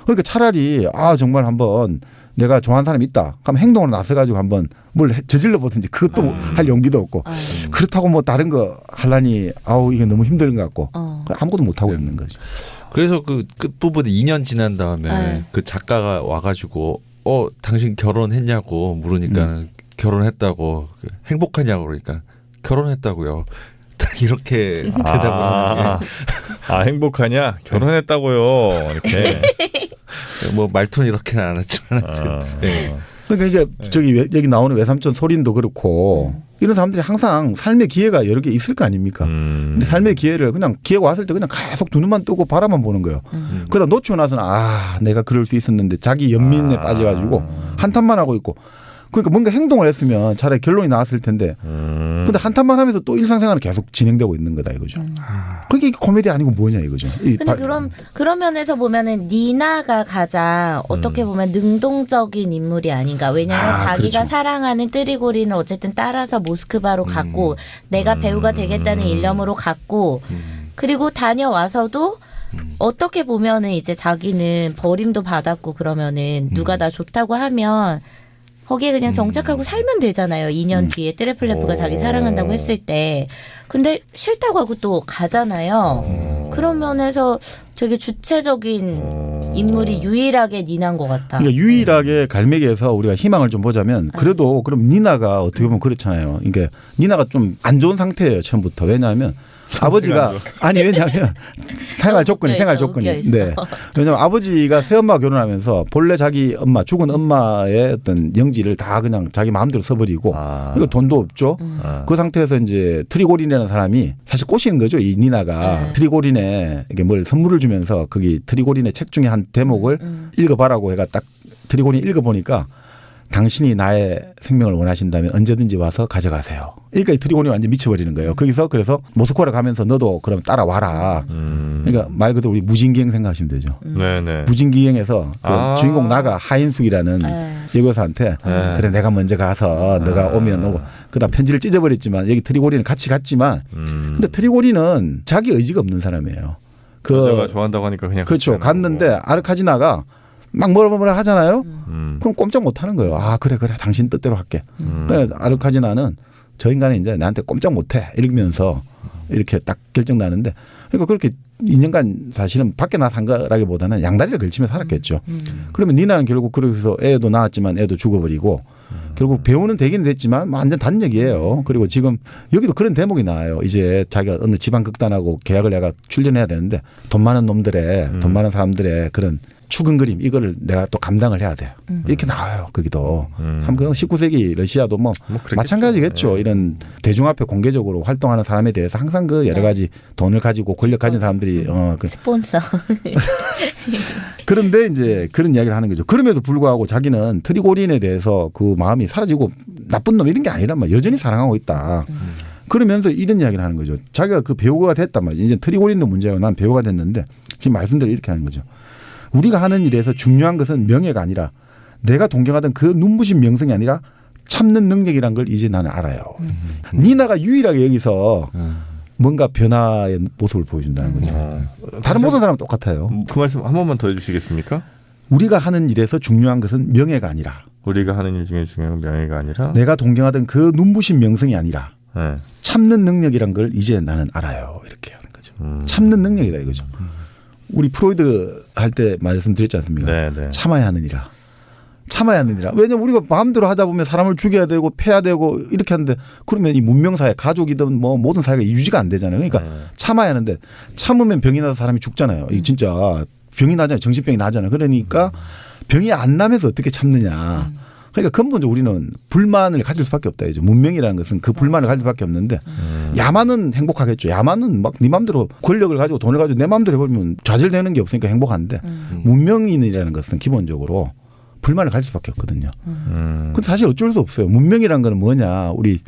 그러니까 차라리 정말 한번 내가 좋아하는 사람이 있다. 그럼 행동으로 나서가지고 한번 뭘 저질러 보든지 그것도 할 용기도 없고 그렇다고 뭐 다른 거 하려니 이게 너무 힘든 것 같고 아무것도 못 하고 있는 거죠. 그래서 그 끝부분에 2년 지난 다음에 그 작가가 와가지고 당신 결혼했냐고 물으니까 결혼했다고 행복하냐고 그러니까 결혼했다고요. 이렇게 대답을 하는 게 행복하냐? 결혼했다고요. 이렇게. 뭐 말투는 이렇게는 안 했지만 네. 그러니까 이게 여기 나오는 외삼촌 소린도 그렇고 이런 사람들이 항상 삶의 기회가 여러 개 있을 거 아닙니까? 근데 삶의 기회를 그냥 기회가 왔을 때 그냥 계속 두 눈만 뜨고 바라만 보는 거예요. 그러다 놓치고 나서는 내가 그럴 수 있었는데 자기 연민에 빠져가지고 한탄만 하고 있고. 그러니까 뭔가 행동을 했으면 차라리 결론이 나왔을 텐데 근데 한탄만 하면서 또 일상생활은 계속 진행되고 있는 거다 이거죠. 그게 코미디 아니고 뭐냐 이거죠. 근데 그런 면에서 보면은 니나가 가장 어떻게 보면 능동적인 인물이 아닌가. 왜냐하면 자기가 그렇죠. 사랑하는 뜨리고리는 어쨌든 따라서 모스크바로 갔고 내가 배우가 되겠다는 일념으로 갔고 그리고 다녀와서도 어떻게 보면은 이제 자기는 버림도 받았고 그러면은 누가 나 좋다고 하면 거기에 그냥 정착하고 살면 되잖아요. 2년 뒤에 트레플레프가 자기 사랑한다고 했을 때. 근데 싫다고 하고 또 가잖아요. 그런 면에서 되게 주체적인 인물이 유일하게 니나인 것 같다. 그러니까 유일하게 갈매기에서 우리가 희망을 좀 보자면 그래도 그럼 니나가 어떻게 보면 그렇잖아요. 그러니까 니나가 좀 안 좋은 상태예요. 처음부터. 왜냐하면 아버지가 아니 왜냐하면 생활 조건이 네. 왜냐하면 아버지가 새엄마가 결혼하면서 본래 자기 엄마 죽은 엄마의 어떤 영지를 다 그냥 자기 마음대로 써버리고 이거 돈도 없죠. 그 상태에서 이제 트리고린이라는 사람이 사실 꼬시는 거죠. 이 니나가 트리고린에 이게 뭘 선물을 주면서 거기 트리고린의 책 중에 한 대목을 읽어봐라고 해가 딱 트리고린 읽어보니까 당신이 나의 생명을 원하신다면 언제든지 와서 가져가세요. 그러니까 이 트리곤이 완전 미쳐버리는 거예요. 거기서 그래서 모스크바를 가면서 너도 그럼 따라와라. 그러니까 말 그대로 우리 무진기행 생각하시면 되죠. 네네. 무진기행에서 그 주인공 나가 하인숙이라는 여교사한테 그래 내가 먼저 가서 너가 오면 오고 그다음 편지를 찢어버렸지만 여기 트리고리는 같이 갔지만 근데 트리고리는 자기 의지가 없는 사람이에요. 여자가 좋아한다고 하니까 그냥 그렇죠. 갔는데 아르카지나가 막 뭐라 하잖아요. 그럼 꼼짝 못 하는 거예요. 아 그래 당신 뜻대로 할게. 그래 아르카지나는 저 인간이 이제 나한테 꼼짝 못해 이러면서 이렇게 딱 결정 나는데 그러니까 그렇게 2년간 사실은 밖에 나산 거라기보다는 양다리를 걸치며 살았겠죠. 그러면 니나는 결국 그래서 애도 낳았지만 애도 죽어버리고 결국 배우는 되긴 됐지만 완전 단역이에요. 그리고 지금 여기도 그런 대목이 나와요. 이제 자기가 어느 지방 극단하고 계약을 내가 출연해야 되는데 돈 많은 놈들의 돈 많은 사람들의 그런 죽은 그림 이거를 내가 또 감당을 해야 돼. 이렇게 나와요. 거기도. 참 그건 19세기 러시아도 뭐 마찬가지겠죠. 이런 대중 앞에 공개적으로 활동하는 사람에 대해서 항상 그 여러 가지 돈을 가지고 권력 가진 사람들이 스폰서. 그런데 이제 그런 이야기를 하는 거죠. 그럼에도 불구하고 자기는 트리고린에 대해서 그 마음이 사라지고 나쁜 놈 이런 게 아니란 말이야. 여전히 사랑하고 있다. 그러면서 이런 이야기를 하는 거죠. 자기가 그 배우가 됐단 말이죠. 이제 트리고린도 문제고 난 배우가 됐는데 지금 말씀대로 이렇게 하는 거죠. 우리가 하는 일에서 중요한 것은 명예가 아니라 내가 동경하던 그 눈부신 명성이 아니라 참는 능력이란 걸 이제 나는 알아요. 니나가 유일하게 여기서 뭔가 변화의 모습을 보여준다는 거죠. 다른 모든 사람은 똑같아요. 그 말씀 한 번만 더 해주시겠습니까? 우리가 하는 일에서 중요한 것은 명예가 아니라 우리가 하는 일 중에 중요한 건 명예가 아니라 내가 동경하던 그 눈부신 명성이 아니라 참는 능력이란 걸 이제 나는 알아요. 이렇게 하는 거죠. 참는 능력이다 이거죠. 우리 프로이드 할 때 말씀드렸지 않습니까? 네네. 참아야 하느니라. 참아야 하느니라. 왜냐하면 우리가 마음대로 하다 보면 사람을 죽여야 되고 패야 되고 이렇게 하는데 그러면 이 문명사회 가족이든 뭐 모든 사회가 유지가 안 되잖아요. 그러니까 참아야 하는데 참으면 병이 나서 사람이 죽잖아요. 이 진짜 병이 나잖아요. 정신병이 나잖아요. 그러니까 병이 안 나면서 어떻게 참느냐. 그러니까 근본적으로 우리는 불만을 가질 수밖에 없다. 이제 문명이라는 것은 그 불만을 가질 수밖에 없는데 야만은 행복하겠죠. 야만은 막 네 마음대로 권력을 가지고 돈을 가지고 내 마음대로 해버리면 좌절되는 게 없으니까 행복한데 문명인이라는 것은 기본적으로 불만을 가질 수밖에 없거든요. 근데 사실 어쩔 수 없어요. 문명이라는 건 뭐냐. 우리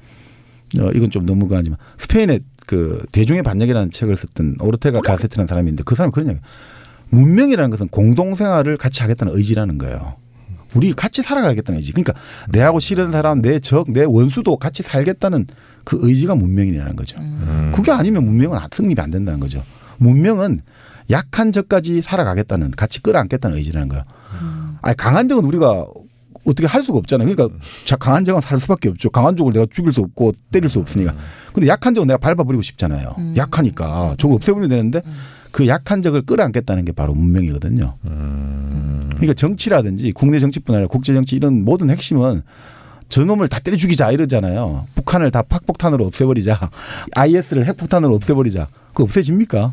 이건 좀 너무 그하지만 스페인의 그 대중의 반역이라는 책을 썼던 오르테가 가세트라는 사람이 있는데 그 사람이 그런 이야기. 문명이라는 것은 공동생활을 같이 하겠다는 의지라는 거예요. 우리 같이 살아가겠다는 의지. 그러니까 내하고 싫은 사람, 내 적, 내 원수도 같이 살겠다는 그 의지가 문명이라는 거죠. 그게 아니면 문명은 성립이 안 된다는 거죠. 문명은 약한 적까지 살아가겠다는 같이 끌어안겠다는 의지라는 거예요. 아니 강한 적은 우리가 어떻게 할 수가 없잖아요. 그러니까 강한 적은 살 수밖에 없죠. 강한 적을 내가 죽일 수 없고 때릴 수 없으니까. 근데 약한 적은 내가 밟아버리고 싶잖아요. 약하니까 저거 없애버리면 되는데 그 약한 적을 끌어안겠다는 게 바로 문명이거든요. 그러니까 정치라든지 국내 정치뿐 아니라 국제 정치 이런 모든 핵심은 저놈을 다 때려 죽이자 이러잖아요. 북한을 다 핵폭탄으로 없애버리자. IS를 핵폭탄으로 없애버리자. 그거 없애집니까?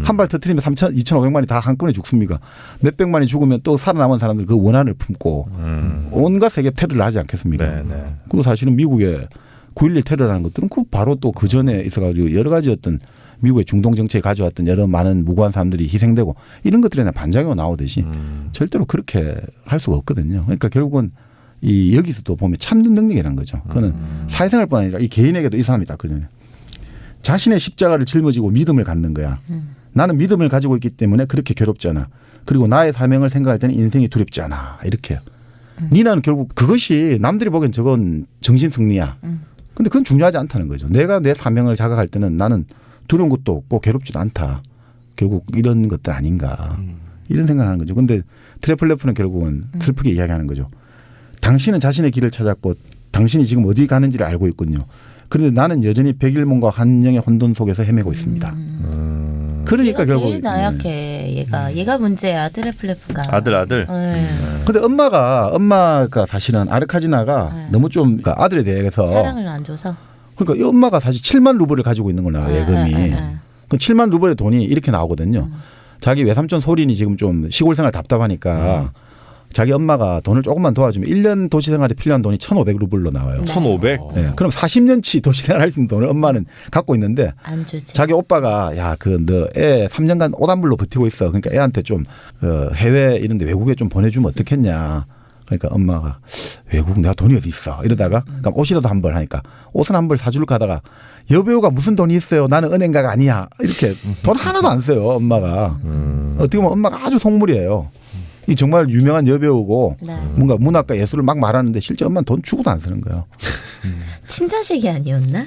한 발 터뜨리면 2,500만이 다 한꺼번에 죽습니까? 몇백만이 죽으면 또 살아남은 사람들 그 원한을 품고 온갖 세계 테러를 하지 않겠습니까? 네네. 그리고 사실은 미국의 9.11 테러라는 것들은 그 바로 또 그 전에 있어가지고 여러 가지 어떤 미국의 중동 정치에 가져왔던 여러 많은 무고한 사람들이 희생되고 이런 것들에 반작용이 나오듯이 절대로 그렇게 할 수가 없거든요. 그러니까 결국은 이 여기서도 보면 참는 능력이라는 거죠. 그거는 사회생활뿐 아니라 이 개인에게도 이 사람이 딱 그러잖아요. 자신의 십자가를 짊어지고 믿음을 갖는 거야. 나는 믿음을 가지고 있기 때문에 그렇게 괴롭지 않아. 그리고 나의 사명을 생각할 때는 인생이 두렵지 않아. 이렇게. 니나는 결국 그것이 남들이 보기엔 저건 정신승리야. 근데 그건 중요하지 않다는 거죠. 내가 내 사명을 자각할 때는 나는 두려운 것도 없고 괴롭지도 않다. 결국 이런 것들 아닌가. 이런 생각을 하는 거죠. 그런데 트레플레프는 결국은 슬프게 이야기하는 거죠. 당신은 자신의 길을 찾았고 당신이 지금 어디 가는지를 알고 있군요. 그런데 나는 여전히 백일몽과 한영의 혼돈 속에서 헤매고 있습니다. 그러니까 결국 제일 나약해. 얘가 문제야. 트레플레프가. 아들. 근데 엄마가 사실은 아르카지나가 너무 좀 아들에 대해서 사랑을 안 줘서. 그러니까 이 엄마가 사실 7만 루블을 가지고 있는 걸 나와요. 예금이. 그 7만 루블의 돈이 이렇게 나오거든요. 자기 외삼촌 소린이 지금 좀 시골 생활 답답하니까 자기 엄마가 돈을 조금만 도와주면 1년 도시 생활에 필요한 돈이 1,500루블로 나와요. 1,500? 네. 그럼 40년치 도시 생활 할 수 있는 돈을 엄마는 갖고 있는데 안 주지. 자기 오빠가 야, 너 애 3년간 옷 안 불로 버티고 있어. 그러니까 애한테 좀 해외 이런 데 외국에 좀 보내주면 어떻겠냐. 그러니까 엄마가 외국 내가 돈이 어디 있어 이러다가 그럼 옷이라도 한 벌 하니까 옷은 한 벌 사줄까 하다가 여배우가 무슨 돈이 있어요. 나는 은행가가 아니야. 이렇게 돈 하나도 안 써요. 엄마가. 어떻게 보면 엄마가 아주 속물이에요. 이 정말 유명한 여배우고 뭔가 문학과 예술을 막 말하는데 실제 엄마는 돈 주고도 안 쓰는 거예요. 친자식이 아니었나?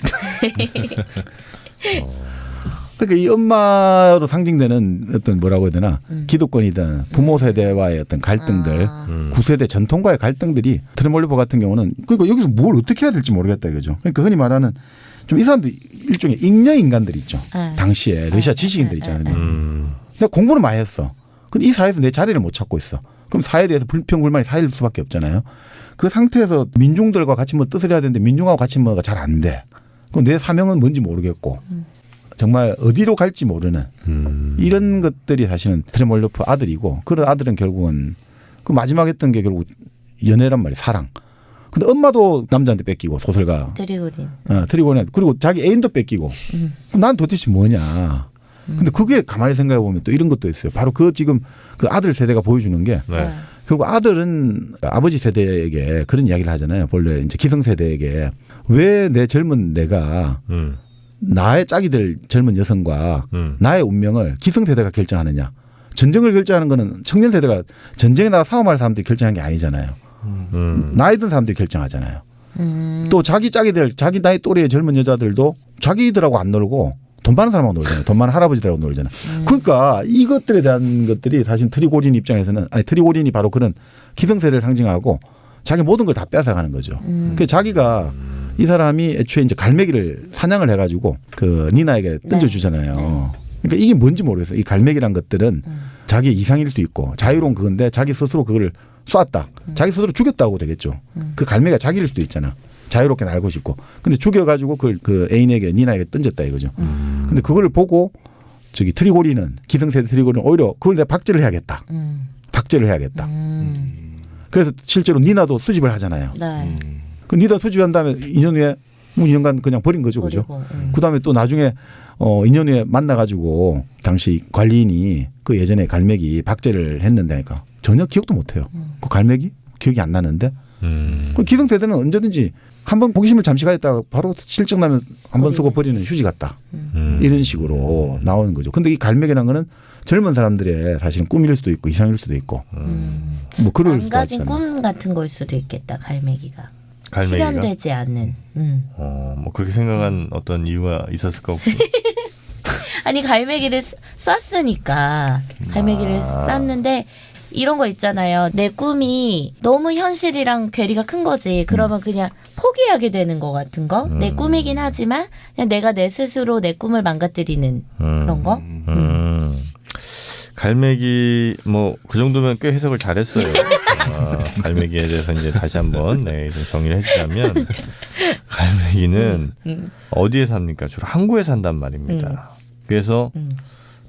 그러니까 이 엄마로 상징되는 어떤 뭐라고 해야 되나 기득권이든 부모 세대와의 어떤 갈등들, 구세대 전통과의 갈등들이 트레몰리포 같은 경우는 그러니까 여기서 뭘 어떻게 해야 될지 모르겠다 이거죠. 그러니까 흔히 말하는 좀 이 사람들 일종의 잉여 인간들 있죠. 당시에 러시아 지식인들 있잖아요. 근데 공부는 많이 했어. 근데 이 사회에서 내 자리를 못 찾고 있어. 그럼 사회에 대해서 불평불만이 사일 수밖에 없잖아요. 그 상태에서 민중들과 같이 뭐 뜻을 해야 되는데 민중하고 같이 뭐가 잘 안 돼. 그럼 내 사명은 뭔지 모르겠고 정말 어디로 갈지 모르는 이런 것들이 사실은 트레몰리포 아들이고 그런 아들은 결국은 그 마지막 했던 게 결국 연애란 말이에요. 사랑. 근데 엄마도 남자한테 뺏기고 소설가. 트리고린. 트리고린. 그리고 자기 애인도 뺏기고. 그럼 난 도대체 뭐냐. 근데 그게 가만히 생각해 보면 또 이런 것도 있어요. 바로 그 지금 그 아들 세대가 보여주는 게 결국 아들은 아버지 세대에게 그런 이야기를 하잖아요. 본래 이제 기성세대에게 왜 내 젊은 내가 나의 짝이 될 젊은 여성과 나의 운명을 기성세대가 결정하느냐. 전쟁을 결정하는 거는 청년세대가 전쟁에 나가 싸움할 사람들이 결정한 게 아니잖아요. 나이 든 사람들이 결정하잖아요. 또 자기 짝이 될 자기 나이 또래의 젊은 여자들도 자기들하고 안 놀고 돈 많은 사람하고 놀잖아요. 돈 많은 할아버지들하고 놀잖아요. 그러니까 이것들에 대한 것들이 사실 트리고린 입장에서는 트리고린이 바로 그런 기성세대를 상징하고 자기 모든 걸 다 뺏어가는 거죠. 그러니까 자기가 이 사람이 애초에 이제 갈매기를 사냥을 해가지고 그 니나에게 던져주잖아요. 그러니까 이게 뭔지 모르겠어요. 이 갈매기란 것들은 자기의 이상일 수 있고 자유로운 그건데 자기 스스로 그걸 쏘았다. 자기 스스로 죽였다고 되겠죠. 그 갈매기가 자기일 수도 있잖아. 자유롭게 날고 싶고. 근데 죽여가지고 그걸 그 애인에게 니나에게 던졌다 이거죠. 근데 그걸 보고 저기 트리고린은 기성세대 트리고린은 오히려 그걸 내가 박제를 해야겠다. 박제를 해야겠다. 그래서 실제로 니나도 수집을 하잖아요. 네. 그 니나 수집한 다음에 2년 후에 2년간 그냥 버린 거죠. 그죠? 그다음에 또 나중에 2년 후에 만나가지고 당시 관리인이 그 예전에 갈매기 박제를 했는데니까 전혀 기억도 못해요. 그 갈매기 기억이 안 나는데 그 기성세대는 언제든지 한번 호기심을 잠시 가졌다가 바로 실적 나면 한번 쓰고 버리는 휴지 같다. 이런 식으로 나오는 거죠. 근데 이 갈매기라는 거는 젊은 사람들의 사실은 꿈일 수도 있고 이상일 수도 있고 뭐 그럴 수도 망가진 있잖아요. 꿈 같은 걸 수도 있겠다. 갈매기가. 갈매기가? 실현되지 않는. 뭐 그렇게 생각한 어떤 이유가 있었을까 혹시? 아니 갈매기를 쐈으니까 갈매기를 쐈는데 이런 거 있잖아요. 내 꿈이 너무 현실이랑 괴리가 큰 거지. 그러면 그냥 포기하게 되는 거 같은 거. 내 꿈이긴 하지만 그냥 내가 내 스스로 내 꿈을 망가뜨리는 그런 거. 갈매기 뭐 그 정도면 꽤 해석을 잘했어요. 갈매기에 대해서 이제 다시 한번 좀 정리를 해주자면 갈매기는 어디에 삽니까? 주로 항구에 산단 말입니다. 그래서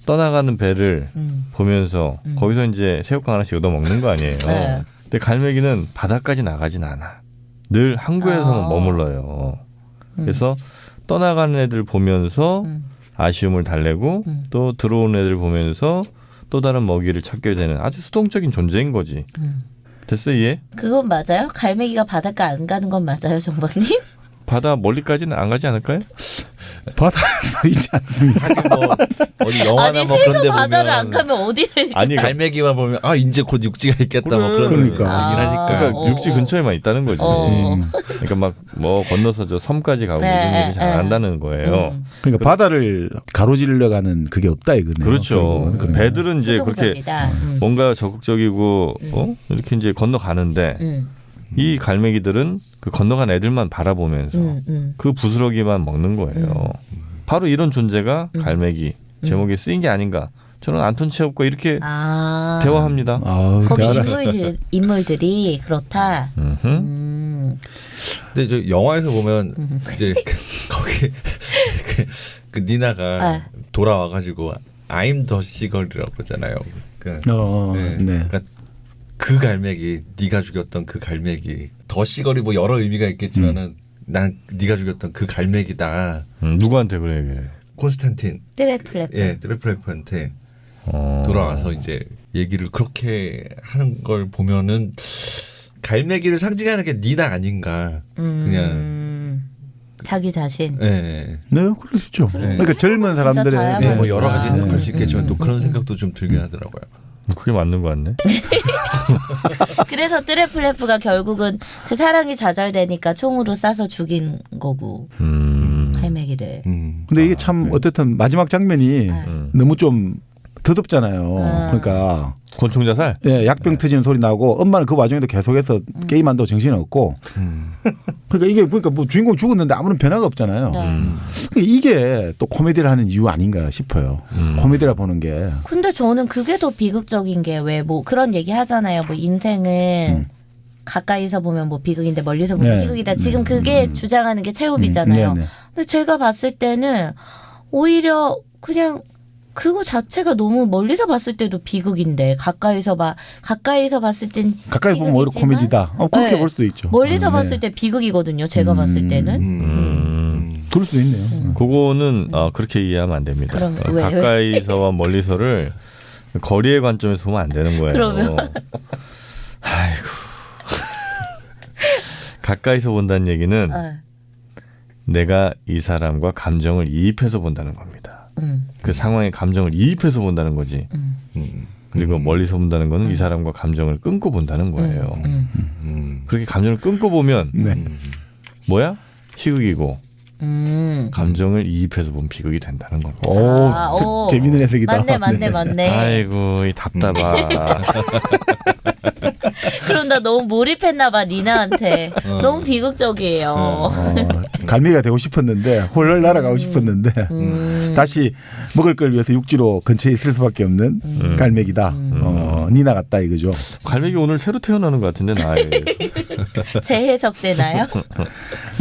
떠나가는 배를 보면서 거기서 이제 새우깡 하나씩 얻어먹는 거 아니에요. 네. 근데 갈매기는 바다까지 나가진 않아. 늘 항구에서만 머물러요. 그래서 떠나가는 애들 보면서 아쉬움을 달래고 또 들어오는 애들 보면서 또 다른 먹이를 찾게 되는 아주 수동적인 존재인 거지. 됐어 이해? 그건 맞아요? 갈매기가 바닷가 안 가는 건 맞아요, 정박님? 바다 멀리까지는 안 가지 않을까요? 바다에서 있지 않습니다. 하긴 뭐 어디 영화나 아니 뭐 새가 그런데 바다를 안 보면 가면 어디를? 아니 갈매기만 보면 아 이제 곧 육지가 있겠다 뭐 그런 그러니까. 얘기긴 하니까. 그러니까 육지 근처에만 있다는 거지. 그러니까 막 뭐 건너서 저 섬까지 가고 이런 일을 잘 안 한다는 거예요. 그러니까 바다를 가로질러 가는 그게 없다 이거네요. 그렇죠. 그러면. 배들은 이제 그렇게 수동적이다. 뭔가 적극적이고 이렇게 이제 건너가는데 이 갈매기들은 그 건너간 애들만 바라보면서 그 부스러기만 먹는 거예요. 바로 이런 존재가 갈매기 제목에 쓰인 게 아닌가. 저는 안톤 체홉과 이렇게 대화합니다. 거기 인물들이 그렇다. 근데 저 영화에서 보면 이제 거기 그 니나가 돌아와가지고 I'm the seagull이라고 그러잖아요. 네. 그러니까 그 갈매기, 네가 죽였던 그 갈매기, 더 시걸이 뭐 여러 의미가 있겠지만은 난 네가 죽였던 그 갈매기다. 누구한테 그래 얘기해? 콘스탄틴. 드레플레프. 예, 드레플레프한테 돌아와서 이제 얘기를 그렇게 하는 걸 보면은 갈매기를 상징하는 게 니나 아닌가. 그냥 자기 자신. 네, 그럴 수 있죠. 그러니까 젊은 사람들의 네, 뭐 여러 가지 해석할 수 있겠지만 또 그런 생각도 좀 들게 하더라고요. 그게 맞는 거 같네. 그래서 트레플레프가 결국은 그 사랑이 좌절되니까 총으로 쏴서 죽인 거고 갈매기를. 근데 이게 참 어쨌든 마지막 장면이 너무 좀 더덥잖아요. 그러니까 권총 자살? 예, 약병 터지는 소리 나고 엄마는 그 와중에도 계속해서 게임한다고 정신 없고. 그러니까 이게 보니까 뭐 주인공 죽었는데 아무런 변화가 없잖아요. 그러니까 이게 또 코미디를 하는 이유 아닌가 싶어요. 코미디라 보는 게. 근데 저는 그게 더 비극적인 게 왜 뭐 그런 얘기 하잖아요. 뭐 인생은 가까이서 보면 뭐 비극인데 멀리서 보면 비극이다. 지금 그게 주장하는 게 체홉이잖아요. 근데 제가 봤을 때는 오히려 그냥 그거 자체가 너무 멀리서 봤을 때도 비극인데 가까이서 봤을 땐 가까이 보면 오히려 코미디다. 그렇게 볼 수도 있죠. 멀리서 봤을 때 비극이거든요. 제가 봤을 때는. 그럴 수도 있네요. 그거는 그렇게 이해하면 안 됩니다. 그럼 가까이서와 멀리서를 거리의 관점에서 보면 안 되는 거예요. 그러면 아이고. 가까이서 본다는 얘기는 내가 이 사람과 감정을 이입해서 본다는 겁니다. 그 상황에 감정을 이입해서 본다는 거지. 그리고 멀리서 본다는 거는 이 사람과 감정을 끊고 본다는 거예요. 그렇게 감정을 끊고 보면 뭐야? 희극이고 감정을 이입해서 보면 비극이 된다는 겁니다. 오, 재밌는 해석이다. 맞네. 아이고 이 답답하. 그럼 나 너무 몰입했나 봐 니나한테. 너무 비극적이에요. 갈매기가 되고 싶었는데 홀을 날아가고 싶었는데 다시 먹을 걸 위해서 육지로 근처에 있을 수밖에 없는 갈매기다. 니나 같다 이거죠. 갈매기 오늘 새로 태어나는 것 같은데 나에 재해석되나요?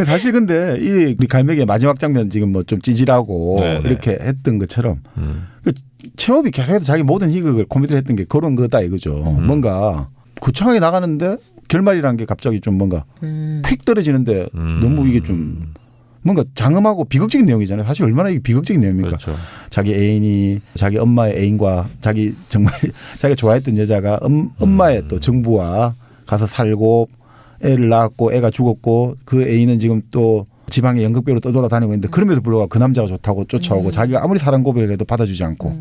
사실 근데 이 우리 갈매기의 마지막 장면 지금 뭐 좀 찌질하고 이렇게 했던 것처럼 체홉이 계속해서 자기 모든 희극을 코미디를 했던 게 그런 거다 이거죠. 뭔가 구청하게 나가는데 결말이라는 게 갑자기 좀 뭔가 휙 떨어지는데 너무 이게 좀 뭔가 장엄하고 비극적인 내용이잖아요. 사실 얼마나 이게 비극적인 내용입니까? 그렇죠. 자기 애인이 자기 엄마의 애인과 자기 정말 자기가 좋아했던 여자가 엄마의 또 정부와 가서 살고 애를 낳았고 애가 죽었고 그 애인은 지금 또 지방의 연극배우로 떠돌아다니고 있는데 그럼에도 불구하고 그 남자가 좋다고 쫓아오고 자기가 아무리 사랑 고백을 해도 받아주지 않고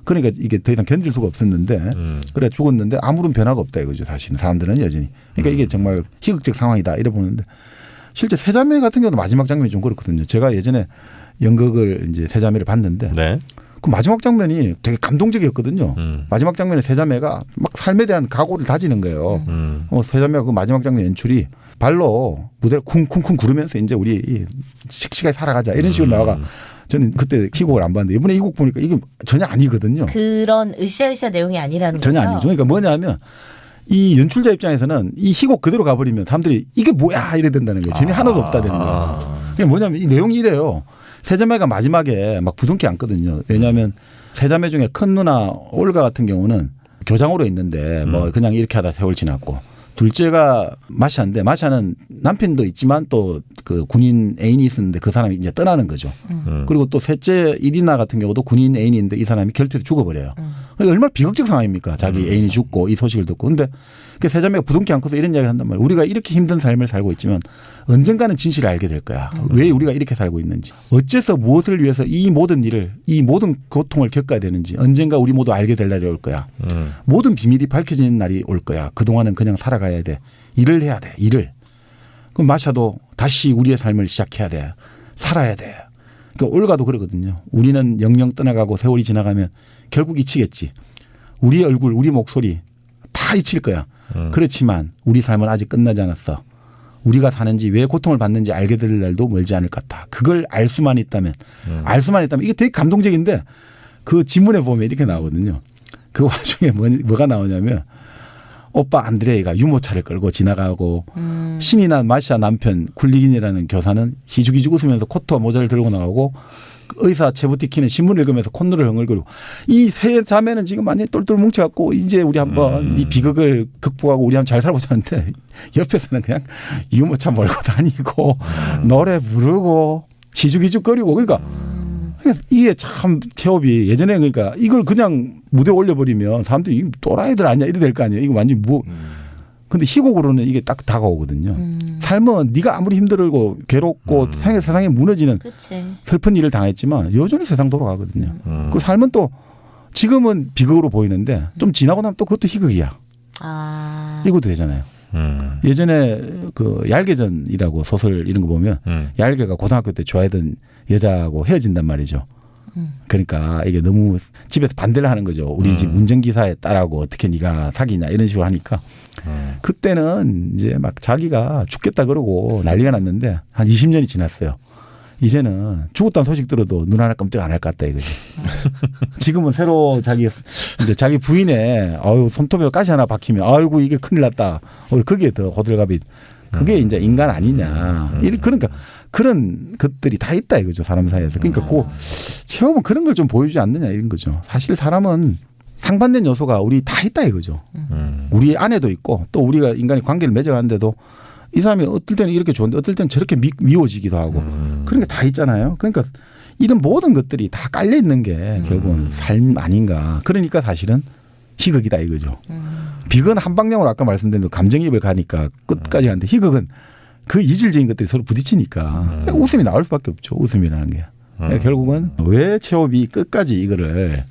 그러니까 이게 더 이상 견딜 수가 없었는데 그래 죽었는데 아무런 변화가 없다 이거죠. 사실은 사람들은 여전히. 그러니까 이게 정말 희극적 상황이다 이래 보는데 실제 세자매 같은 경우도 마지막 장면이 좀 그렇거든요. 제가 예전에 연극을 이제 세자매를 봤는데 그 마지막 장면이 되게 감동적이었거든요. 마지막 장면에 세자매가 막 삶에 대한 각오를 다지는 거예요. 세자매가 그 마지막 장면 연출이 발로 무대를 쿵쿵쿵 구르면서 이제 우리 씩씩하게 살아가자 이런 식으로 나와가 저는 그때 희곡을 안 봤는데 이번에 이 곡 보니까 이게 전혀 아니거든요. 그런 으쌰으쌰 내용이 아니라는 거죠. 전혀 아니죠. 그러니까 뭐냐면 이 연출자 입장에서는 이 희곡 그대로 가버리면 사람들이 이게 뭐야 이래 된다는 거예요. 재미 하나도 없다 되는 거예요. 그게 뭐냐면 이 내용이 이래요. 세자매가 마지막에 막 부둥켜 안거든요. 왜냐하면 세자매 중에 큰 누나 올가 같은 경우는 교장으로 있는데 뭐 그냥 이렇게 하다 세월 지났고 둘째가 마샤인데 마샤는 남편도 있지만 또 그 군인 애인이 있었는데 그 사람이 이제 떠나는 거죠. 그리고 또 셋째 이리나 같은 경우도 군인 애인인데 이 사람이 결투에서 죽어버려요. 그러니까 얼마나 비극적 상황입니까? 자기 애인이 죽고 이 소식을 듣고. 근데 그 세자매가 부둥켜 안고서 이런 이야기를 한단 말이에요. 우리가 이렇게 힘든 삶을 살고 있지만 언젠가는 진실을 알게 될 거야. 왜 우리가 이렇게 살고 있는지. 어째서 무엇을 위해서 이 모든 일을 이 모든 고통을 겪어야 되는지 언젠가 우리 모두 알게 될 날이 올 거야. 모든 비밀이 밝혀지는 날이 올 거야. 그동안은 그냥 살아가야 돼. 일을 해야 돼. 일을. 그럼 마샤도 다시 우리의 삶을 시작해야 돼. 살아야 돼. 그러니까 올가도 그러거든요. 우리는 영영 떠나가고 세월이 지나가면 결국 잊히겠지. 우리의 얼굴, 우리 목소리 다 잊힐 거야. 그렇지만 우리 삶은 아직 끝나지 않았어. 우리가 사는지 왜 고통을 받는지 알게 될 날도 멀지 않을 것 같아. 그걸 알 수만 있다면 이게 되게 감동적인데 그 지문에 보면 이렇게 나오거든요. 그 와중에 뭐가 나오냐면 오빠 안드레이가 유모차를 끌고 지나가고 신이 난 마시아 남편 굴리긴이라는 교사는 희죽희죽 웃으면서 코트와 모자를 들고 나가고 의사 체부티키는 신문 읽으면서 콧노를 흥얼거리고 이 세 자매는 지금 완전히 똘똘 뭉쳐갖고 이제 우리 한번 이 비극을 극복하고 우리 한번 잘 살아보자는데 옆에서는 그냥 유모차 몰고 다니고 노래 부르고 희죽희죽거리고 그러니까 이게 참 체업이 예전에 그러니까 이걸 그냥 무대에 올려버리면 사람들이 이 또라이들 아니야 이래 될 거 아니에요. 이거 완전히 뭐 근데 희곡으로는 이게 딱 다가오거든요. 삶은 네가 아무리 힘들고 괴롭고 세상에 무너지는 그치. 슬픈 일을 당했지만 여전히 세상 돌아가거든요. 그 삶은 또 지금은 비극으로 보이는데 좀 지나고 나면 또 그것도 희극이야. 이것도 되잖아요. 예전에 그 얄개전이라고 소설 이런 거 보면 얄개가 고등학교 때 좋아하던 여자하고 헤어진단 말이죠. 그러니까 이게 너무 집에서 반대를 하는 거죠. 우리 집 운전기사의 딸하고 어떻게 네가 사귀냐 이런 식으로 하니까 그때는 이제 막 자기가 죽겠다 그러고 난리가 났는데 한 20년이 지났어요. 이제는 죽었다는 소식 들어도 눈 하나 깜짝 안 할 것 같다 이거지. 지금은 새로 자기 부인의 손톱에 가시 하나 박히면 아이고 이게 큰일 났다. 그게 더 호들갑이. 그게 이제 인간 아니냐. 그러니까 그런 것들이 다 있다 이거죠. 사람 사이에서. 그러니까 그 체험은 그런 걸 좀 보여주지 않느냐 이런 거죠. 사실 사람은 상반된 요소가 우리 다 있다 이거죠. 우리 안에도 있고 또 우리가 인간이 관계를 맺어가는데도 이 사람이 어떨 때는 이렇게 좋은데 어떨 때는 저렇게 미워지기도 하고 그런 게 다 있잖아요. 그러니까 이런 모든 것들이 다 깔려 있는 게 결국은 삶 아닌가. 그러니까 사실은 희극이다 이거죠. 비극은 한방향으로 아까 말씀드린 대로 감정이입을 가니까 끝까지 가는데 희극은 그 이질적인 것들이 서로 부딪히니까 웃음이 나올 수밖에 없죠. 웃음이라는 게. 결국은 왜 체업이 끝까지 이거를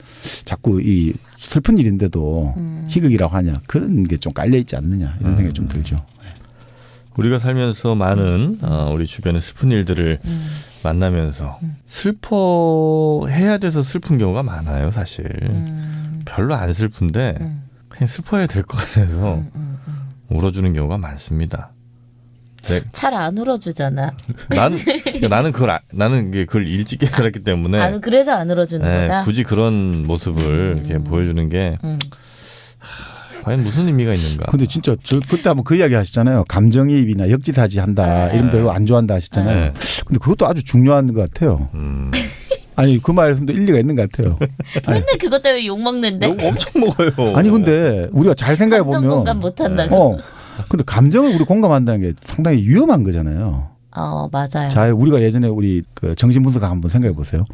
자꾸 이 슬픈 일인데도 희극이라고 하냐. 그런 게 좀 깔려 있지 않느냐 이런 생각이 좀 들죠. 우리가 살면서 많은 우리 주변의 슬픈 일들을 만나면서 슬퍼해야 돼서 슬픈 경우가 많아요. 사실. 별로 안 슬픈데 그냥 슬퍼해야 될 것 같아서 울어주는 경우가 많습니다. 잘 안 울어주잖아. 나는 그걸 일찍 깨달았기 때문에. 그래서 안 울어주는 거다. 굳이 그런 모습을 이렇게 보여주는 게 과연 무슨 의미가 있는가. 근데 진짜 저 그때 한번 그 이야기 하시잖아요. 감정이입이나 역지사지 한다. 이런 별로 안 좋아한다 하시잖아요. 근데 그것도 아주 중요한 것 같아요. 아니 그 말씀도 일리가 있는 것 같아요. 맨날 그것 때문에 욕 먹는데. 욕 엄청 먹어요. 아니 근데 우리가 잘 생각해 보면 감정 공감 못한다고. 근데 감정을 우리 공감한다는 게 상당히 위험한 거잖아요. 맞아요. 자, 우리가 예전에 우리 그 정신분석학 한번 생각해 보세요.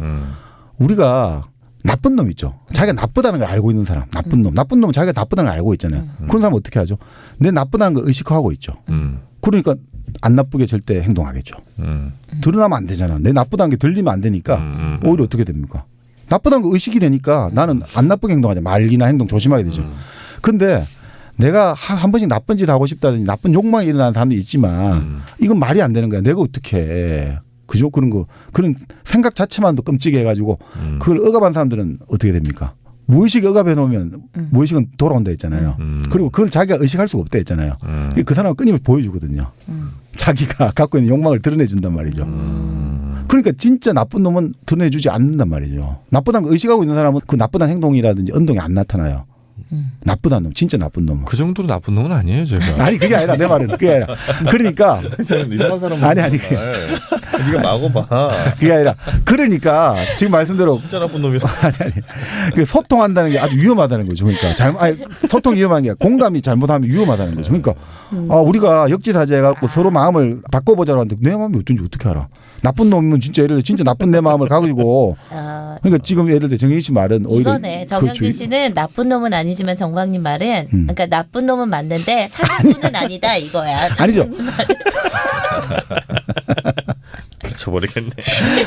우리가 나쁜 놈 있죠. 자기가 나쁘다는 걸 알고 있는 사람. 나쁜 놈은 자기가 나쁘다는 걸 알고 있잖아요. 그런 사람은 어떻게 하죠? 내 나쁘다는 걸 의식하고 있죠. 그러니까 안 나쁘게 절대 행동하겠죠. 드러나면 안 되잖아. 내 나쁘다는 게 들리면 안 되니까 오히려 어떻게 됩니까? 나쁘다는 거 의식이 되니까 나는 안 나쁘게 행동하자. 말이나 행동 조심하게 되죠. 근데 내가 한 번씩 나쁜 짓 하고 싶다든지 나쁜 욕망이 일어나는 사람도 있지만 이건 말이 안 되는 거야. 내가 어떻게 해. 그죠? 그런 생각 자체만도 끔찍해 가지고 그걸 억압한 사람들은 어떻게 됩니까? 무의식에 억압해 놓으면 무의식은 돌아온다 했잖아요. 그리고 그걸 자기가 의식할 수가 없다 했잖아요. 그 사람은 끊임없이 보여주거든요. 자기가 갖고 있는 욕망을 드러내준단 말이죠. 그러니까 진짜 나쁜 놈은 드러내주지 않는단 말이죠. 나쁘다는 걸 의식하고 있는 사람은 그 나쁘다는 행동이라든지 언동이 안 나타나요. 나쁘다는 놈, 진짜 나쁜 놈은. 그 정도로 나쁜 놈은 아니에요, 제가. 아니 그게 아니라 내 말은 그게 아니라. 그러니까 이상한 사람. 아니 네가 막어봐. 그게 아니라 그러니까 지금 말씀대로 진짜 나쁜 놈이었어. 그 소통한다는 게 아주 위험하다는 거죠. 그러니까 소통이 위험한 게 공감이 잘못하면 위험하다는 거죠. 그러니까 우리가 역지사지해갖고 서로 마음을 바꿔보자고 하는데 내 마음이 어떤지 어떻게 알아? 나쁜 놈이면 진짜 예를 들어 진짜 나쁜 내 마음을 가지고 그러니까 지금 예를 들어 정희 씨 말은 오히려 이거네. 정영진 씨는 나쁜 놈은 아니지만 정박님 말은 그러니까 나쁜 놈은 맞는데 사기꾼은 아니다 이거야. 아니죠. 붙여버리겠네.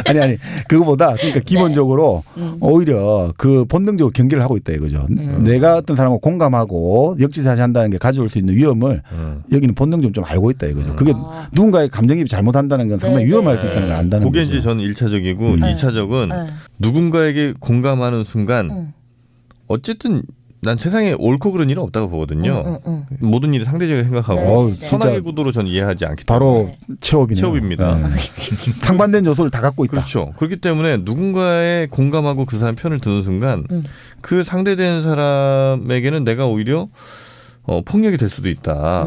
아니 그거보다 그러니까 기본적으로 오히려 그 본능적으로 경계를 하고 있다 이거죠. 내가 어떤 사람과 공감하고 역지사지한다는 게 가져올 수 있는 위험을 여기는 본능적으로 좀 알고 있다 이거죠. 그게 누군가의 감정입이 잘못한다는 건 상당히 위험할 수 있다는 걸 안다는 그게 거죠. 이제 저는 1차적이고 2차적은 누군가에게 공감하는 순간 어쨌든 난 세상에 옳고 그른 일은 없다고 보거든요. 모든 일을 상대적으로 생각하고 선악의 구도로 전 이해하지 않기 때문에. 바로 체업이네요. 체업입니다. 상반된 요소를 다 갖고 있다. 그렇죠. 그렇기 때문에 누군가에 공감하고 그 사람 편을 드는 순간 그 상대되는 사람에게는 내가 오히려 폭력이 될 수도 있다.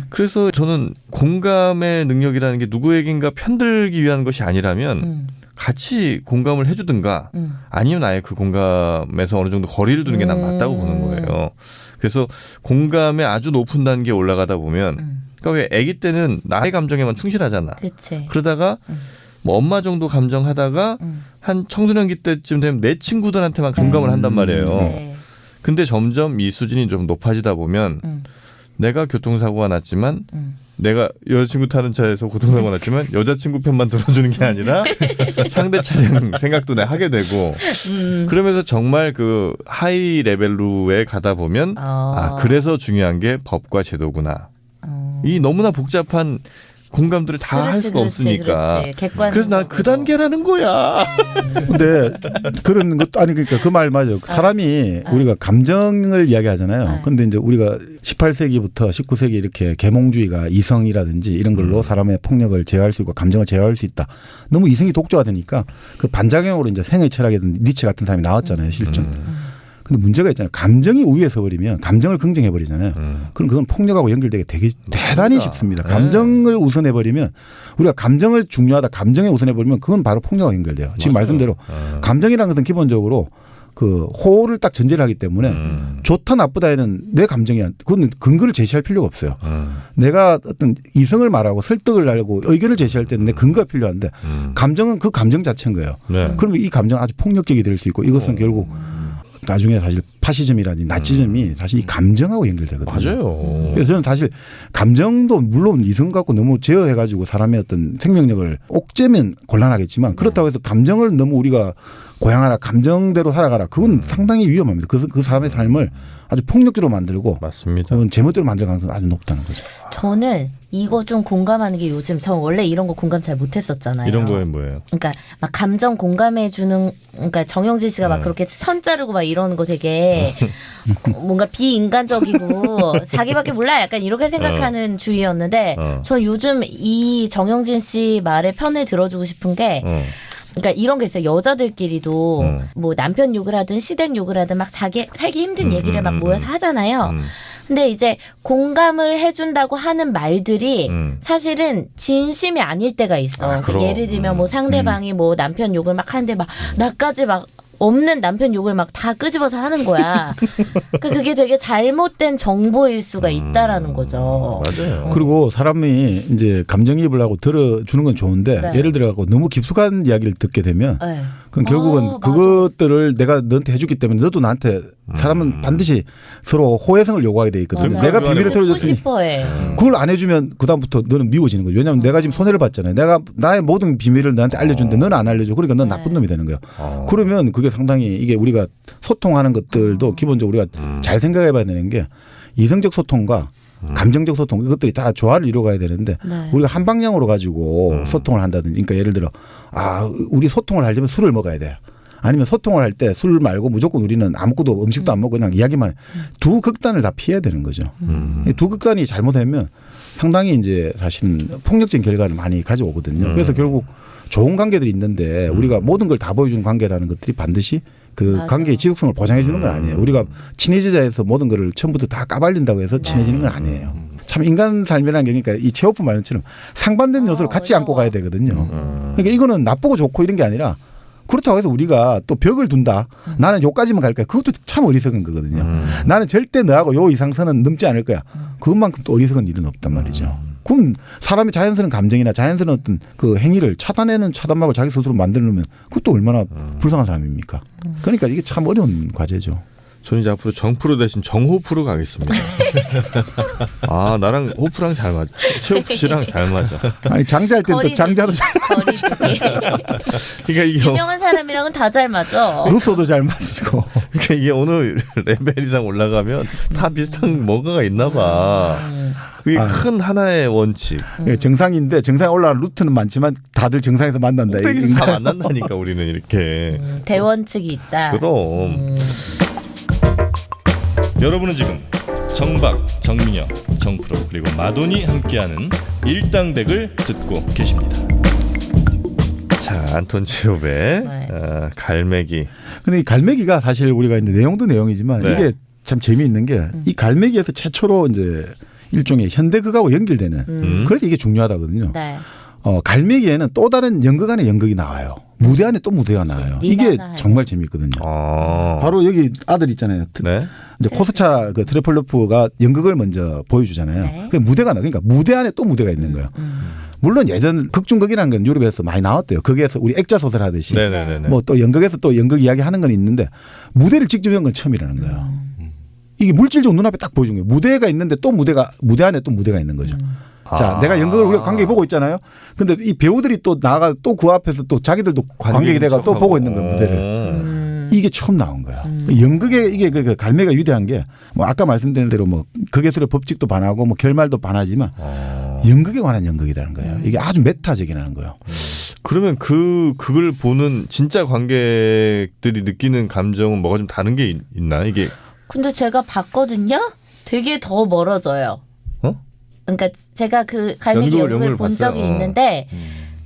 그래서 저는 공감의 능력이라는 게 누구에겐가 편들기 위한 것이 아니라면 같이 공감을 해주든가 아니면 아예 그 공감에서 어느 정도 거리를 두는 게 난 맞다고 보는 거예요. 그래서 공감의 아주 높은 단계에 올라가다 보면 그러니까 왜 아기 때는 나의 감정에만 충실하잖아. 그치. 그러다가 뭐 엄마 정도 감정하다가 한 청소년기 때쯤 되면 내 친구들한테만 공감을 한단 말이에요. 네. 근데 점점 이 수준이 좀 높아지다 보면 내가 교통사고가 났지만 내가 여자친구 타는 차에서 교통사고가 났지만 여자친구 편만 들어주는 게 아니라 상대 차량 생각도 내가 하게 되고 그러면서 정말 그 하이 레벨로에 가다 보면 그래서 중요한 게 법과 제도구나. 이 너무나 복잡한 공감들을 다 할 수가 없으니까. 그래서 난 그 단계라는 거야. 근데 그런 것도 아니 그러니까 그 말 맞아요. 사람이 우리가 감정을 이야기하잖아요. 그런데 이제 우리가 18세기부터 19세기 이렇게 계몽주의가 이성이라든지 이런 걸로 사람의 폭력을 제어할 수 있고 감정을 제어할 수 있다. 너무 이성이 독조가 되니까 그 반작용으로 이제 생의 철학이든 니체 같은 사람이 나왔잖아요. 실존. 근데 문제가 있잖아요. 감정이 우위에 서버리면 감정을 긍정해버리잖아요. 그럼 그건 폭력하고 연결되기 되게 대단히 쉽습니다. 감정을 우선해버리면 우리가 감정을 중요하다 감정에 우선해버리면 그건 바로 폭력하고 연결돼요. 지금 말씀대로 감정이라는 것은 기본적으로 그 호를 딱 전제를 하기 때문에 좋다 나쁘다에는 내 감정이야. 그건 근거를 제시할 필요가 없어요. 내가 어떤 이성을 말하고 설득을 하고 의견을 제시할 때는 내 근거가 필요한데 감정은 그 감정 자체인 거예요. 네. 그러면 이 감정은 아주 폭력적이 될 수 있고 이것은 결국 나중에 사실 파시즘이라든지 나치즘이 사실 이 감정하고 연결되거든요. 맞아요. 그래서 저는 사실 감정도 물론 이성 갖고 너무 제어해가지고 사람의 어떤 생명력을 옥죄면 곤란하겠지만 그렇다고 해서 감정을 너무 우리가 고양하라 감정대로 살아가라 그건 상당히 위험합니다. 그 사람의 삶을 아주 폭력적으로 만들고 맞습니다. 그건 제멋대로 만들 가능성이 아주 높다는 거죠. 저는 이거 좀 공감하는 게 요즘 저 원래 이런 거 공감 잘 못했었잖아요. 이런 거에 뭐예요? 그러니까 막 감정 공감해 주는 그러니까 정영진 씨가 막 그렇게 선 자르고 막 이러는 거 되게 뭔가 비인간적이고 자기밖에 몰라 약간 이렇게 생각하는 주의였는데 전 요즘 이 정영진 씨 말에 편을 들어주고 싶은 게 그러니까 이런 게 있어요. 여자들끼리도 뭐 남편 욕을 하든 시댁 욕을 하든 막 자기 살기 힘든 얘기를 막 모여서 하잖아요. 근데 이제 공감을 해준다고 하는 말들이 사실은 진심이 아닐 때가 있어. 그러니까 예를 들면 뭐 상대방이 뭐 남편 욕을 막 하는데 막 나까지 막 없는 남편 욕을 막 다 끄집어서 하는 거야. 그러니까 그게 되게 잘못된 정보일 수가 있다라는 거죠. 맞아요. 그리고 사람이 이제 감정이입을 하고 들어주는 건 좋은데 네. 예를 들어갖고 너무 깊숙한 이야기를 듣게 되면 네. 그럼 결국은 그것들을 내가 너한테 해주기 때문에 너도 나한테 사람은 반드시 서로 호혜성을 요구하게 돼 있거든요. 맞아요. 내가 비밀을 털어줬으니 그걸 안 해주면 그다음부터 너는 미워지는 거죠. 왜냐하면 내가 지금 손해를 봤잖아요. 내가 나의 모든 비밀을 너한테 알려주는데 너는 안 알려줘. 그러니까 넌 나쁜 놈이 되는 거예요. 그러면 그게 상당히 이게 우리가 소통하는 것들도 기본적으로 우리가 잘 생각해 봐야 되는 게 이성적 소통과 감정적 소통 이것들이 다 조화를 이루어가야 되는데 우리가 한 방향으로 가지고 소통을 한다든지 그러니까 예를 들어 우리 소통을 하려면 술을 먹어야 돼요. 아니면 소통을 할 때 술 말고 무조건 우리는 아무것도 음식도 안 먹고 그냥 이야기만 두 극단을 다 피해야 되는 거죠. 이 두 극단이 잘못되면 상당히 이제 사실은 폭력적인 결과를 많이 가져오거든요. 그래서 결국 좋은 관계들이 있는데 우리가 모든 걸 다 보여주는 관계라는 것들이 반드시 그 관계의 지속성을 보장해 주는 건 아니에요. 우리가 친해지자해서 모든 거를 처음부터 다 까발린다고 해서 친해지는 건 아니에요. 참 인간 삶이라는 게 그러니까 이 체오프 말처럼 상반된 요소를 같이 안고 가야 되거든요. 그러니까 이거는 나쁘고 좋고 이런 게 아니라 그렇다고 해서 우리가 또 벽을 둔다. 나는 요까지만 갈 거야. 그것도 참 어리석은 거거든요. 나는 절대 너하고 요 이상선은 넘지 않을 거야. 그것만큼 또 어리석은 일은 없단 말이죠. 그럼 사람이 자연스러운 감정이나 자연스러운 어떤 그 행위를 차단해는 차단막을 자기 스스로 만들어놓으면 그것도 얼마나 불쌍한 사람입니까? 그러니까 이게 참 어려운 과제죠. 저는 이제 앞으로 정프로 대신 정호프로 가겠습니다. 나랑 호프랑 잘 맞아. 최호프 씨랑 잘 맞아. 아니 장자할 때는 또 장자도 잘 맞아. 그러니까 이게 유명한 사람이랑은 다 잘 맞아. 루소도 잘 맞으고. 그러니까 이게 어느 레벨 이상 올라가면 다 비슷한 뭔가가 있나 봐. 그게 큰 하나의 원칙. 정상인데 정상에 올라가는 루트는 많지만 다들 정상에서 만난다. 꼭대기에서 다 만난다니까 우리는 이렇게. 대원칙이 있다. 그럼. 여러분은 지금 정박, 정민영, 정프로 그리고 마돈이 함께하는 일당백을 듣고 계십니다. 자, 안톤 체홉의 갈매기. 근데 이 갈매기가 사실 우리가 이제 내용도 내용이지만 이게 참 재미있는 게 이 갈매기에서 최초로 이제 일종의 현대극하고 연결되는 그래서 이게 중요하다거든요. 네. 갈매기에는 또 다른 연극 안에 연극이 나와요. 무대 안에 또 무대가 나와요. 이게 정말 재미있거든요. 바로 여기 아들 있잖아요. 네. 이제 코스차 그 트레폴로프가 연극을 먼저 보여주잖아요. 네. 그 무대가 나. 그러니까 무대 안에 또 무대가 있는 거예요. 물론 예전 극중극이라는 건 유럽에서 많이 나왔대요. 거기에서 우리 액자 소설 하듯이 뭐 또 연극에서 또 연극 이야기 하는 건 있는데 무대를 직접 연 건 처음이라는 거예요. 이게 물질적으로 눈앞에 딱 보여준 거예요. 무대가 있는데 또 무대 안에 또 무대가 있는 거죠. 자, 내가 연극을 우리가 관객이 보고 있잖아요. 근데 이 배우들이 또 나가 또 그 앞에서 또 자기들도 관객이 돼가 또 보고 있는 거예요, 무대를. 이게 처음 나온 거야. 연극에 이게 그 갈매기가 위대한 게 뭐 아까 말씀드린 대로 뭐 극예술의 법칙도 반하고 뭐 결말도 반하지만 연극에 관한 연극이라는 거예요. 이게 아주 메타적이라는 거예요. 그러면 그걸 보는 진짜 관객들이 느끼는 감정은 뭐가 좀 다른 게 있나 이게? 근데 제가 봤거든요. 되게 더 멀어져요. 그러니까 제가 그 갈매기 연극을 본 적이 있는데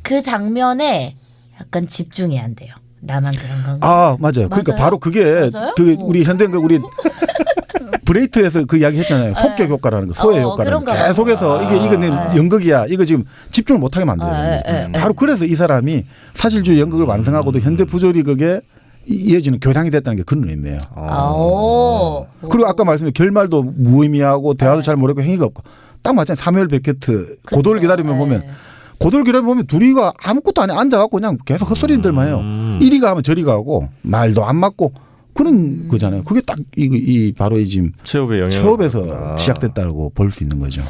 그 장면에 약간 집중이 안 돼요. 나만 그런 건가? 아 맞아요. 그러니까 바로 그게 그 우리 현대연극 우리 브레이트에서 그 이야기 했잖아요. 속격 효과라는 거, 소외 효과라는 거. 계속해서 이게 내 연극이야. 이거 지금 집중을 못하게 만들어요. 바로 그래서 이 사람이 사실주의 연극을 완성하고도 현대 부조리극에 이어지는 교량이 됐다는 게 그런 의미예요. 그리고 아까 말씀드린 결말도 무의미하고 대화도 잘 모르고 행위가 없고 딱 맞잖아요. 사무엘 베케트 고도를 기다리면 보면 고도를 기다리면 둘이가 아무것도 안 해 앉아갖고 그냥 계속 헛소리들만 해요. 이리가 하면 저리가 하고 말도 안 맞고 그런 거잖아요. 그게 딱 바로 이 지금 체업에서 시작됐다고 볼 수 있는 거죠.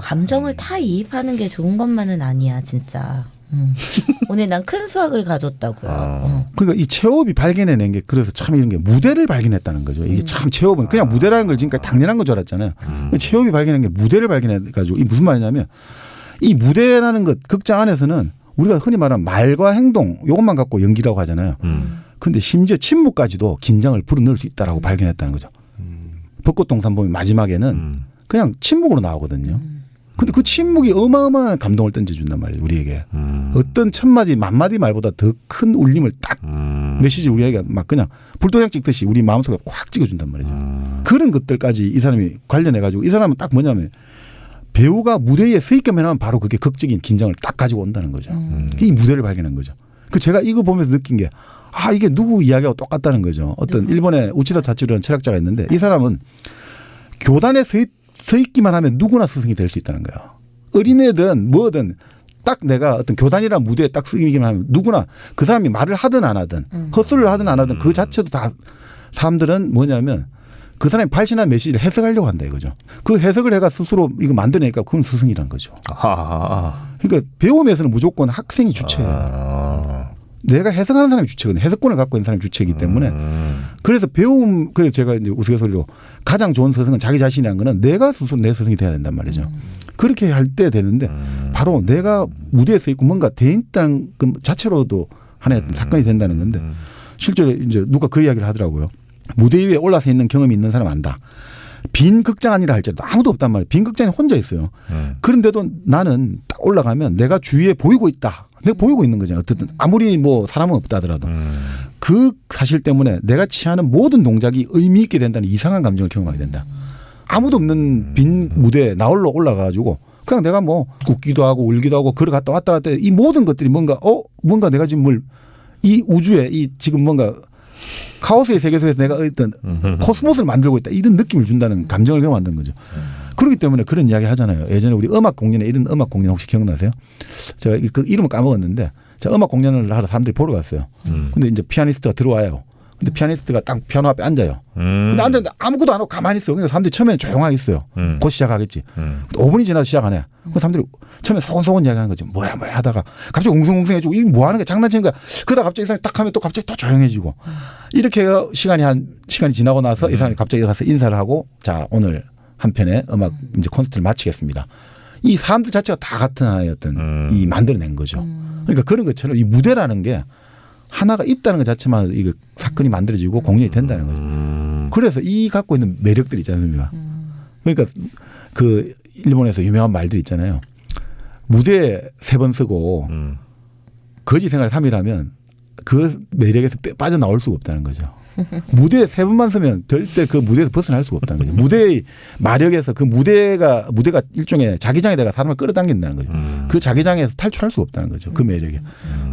감정을 다 이입하는 게 좋은 것만은 아니야 진짜. 오늘 난 큰 수확을 가졌다고요. 그러니까 이 체업이 발견해낸 게 그래서 참 이런 게 무대를 발견했다는 거죠. 이게 참 체업은 그냥 무대라는 걸 지금까지 당연한 건 줄 알았잖아요. 체업이 발견한 게 무대를 발견해가지고 이 무슨 말이냐면 이 무대라는 것 극장 안에서는 우리가 흔히 말하는 말과 행동 이것만 갖고 연기라고 하잖아요. 그런데 심지어 침묵까지도 긴장을 불어넣을 수 있다라고 발견했다는 거죠. 벚꽃동산 보면 마지막에는 그냥 침묵으로 나오거든요. 근데 그 침묵이 어마어마한 감동을 던져준단 말이에요. 우리에게. 어떤 천마디 만마디 말보다 더 큰 울림을 딱 메시지를 우리에게 막 그냥 불도장 찍듯이 우리 마음속에 꽉 찍어준단 말이죠. 그런 것들까지 이 사람이 관련해가지고 이 사람은 딱 뭐냐면 배우가 무대 위에 서 있기만 하면 바로 그게 극적인 긴장을 딱 가지고 온다는 거죠. 이 무대를 발견한 거죠. 그 제가 이거 보면서 느낀 게 이게 누구 이야기하고 똑같다는 거죠. 어떤 일본의 우치다 타츠루라는 철학자가 있는데 이 사람은 교단에 서 있기만 하면 누구나 스승이 될 수 있다는 거예요. 어린애든 뭐든 딱 내가 어떤 교단이란 무대에 딱 서 있기만 하면 누구나 그 사람이 말을 하든 안 하든 헛소리를 하든 안 하든 그 자체도 다 사람들은 뭐냐면 그 사람이 발신한 메시지를 해석하려고 한다 이거죠. 그 해석을 해가 스스로 이거 만들어내니까 그건 스승이란 거죠. 그러니까 배움에서는 무조건 학생이 주체예요. 내가 해석하는 사람이 주체거든요. 해석권을 갖고 있는 사람이 주체이기 때문에 그래서 그래서 제가 이제 우스갯소리로 가장 좋은 스승은 자기 자신이라는 거는 내가 스스로 내 스승이 돼야 된단 말이죠. 그렇게 할 때 되는데 바로 내가 무대에 서 있고 뭔가 돼 있다는 그 자체로도 하나의 사건이 된다는 건데 실제로 이제 누가 그 이야기를 하더라고요. 무대 위에 올라서 있는 경험이 있는 사람 안다. 빈 극장 아니라 할지라도 아무도 없단 말이에요. 빈 극장에 혼자 있어요. 그런데도 나는 딱 올라가면 내가 주위에 보이고 있다. 내가 보이고 있는 거잖아요. 어쨌든 아무리 뭐 사람은 없다 하더라도 그 사실 때문에 내가 취하는 모든 동작이 의미 있게 된다는 이상한 감정을 경험하게 된다. 아무도 없는 빈 무대에 나 홀로 올라가가지고 그냥 내가 뭐 웃기도 하고 울기도 하고 걸어갔다 왔다 갔다 이 모든 것들이 뭔가 내가 지금 이 우주에 이 지금 뭔가 카오스의 세계 속에서 내가 어떤 코스모스를 만들고 있다 이런 느낌을 준다는 감정을 경험한다는 거죠. 그렇기 때문에 그런 이야기 하잖아요. 예전에 우리 음악 공연에 이런 음악 공연 혹시 기억나세요? 제가 그 이름을 까먹었는데 제가 음악 공연을 하러 사람들이 보러 갔어요. 근데 이제 피아니스트가 들어와요. 근데 피아니스트가 딱 피아노 앞에 앉아요. 근데 앉았는데 아무것도 안 하고 가만히 있어요. 그러니까 사람들이 처음에는 조용하게 있어요. 곧 시작하겠지. 5분이 지나서 시작 안 해. 그 사람들이 처음에 소곤소곤 이야기하는 거죠. 뭐야 하다가 갑자기 웅성웅성해지고 이게 뭐 하는 거야 장난치는 거야. 그러다 갑자기 이 사람이 딱 하면 또 갑자기 또 조용해지고 이렇게 시간이 지나고 나서 이 사람이 갑자기 가서 인사를 하고 자 오늘 한 편의 음악 이제 콘서트를 마치겠습니다. 이 사람들 자체가 다 같은 하나의 어떤 이 만들어낸 거죠. 그러니까 그런 것처럼 이 무대라는 게 하나가 있다는 것 자체만 이거 사건이 만들어지고 공연이 된다는 거죠. 그래서 이 갖고 있는 매력들이 있지 않습니까? 그러니까 그 일본에서 유명한 말들 있잖아요. 무대에 3번 쓰고 거지 생활 3일 하면 그 매력에서 빠져나올 수가 없다는 거죠. 무대에 3번만 서면 절대 그 무대에서 벗어날 수가 없다는 거죠. 무대의 마력에서 그 무대가 일종의 자기장에 내가 사람을 끌어당긴다는 거죠. 그 자기장에서 탈출할 수가 없다는 거죠. 그 매력에.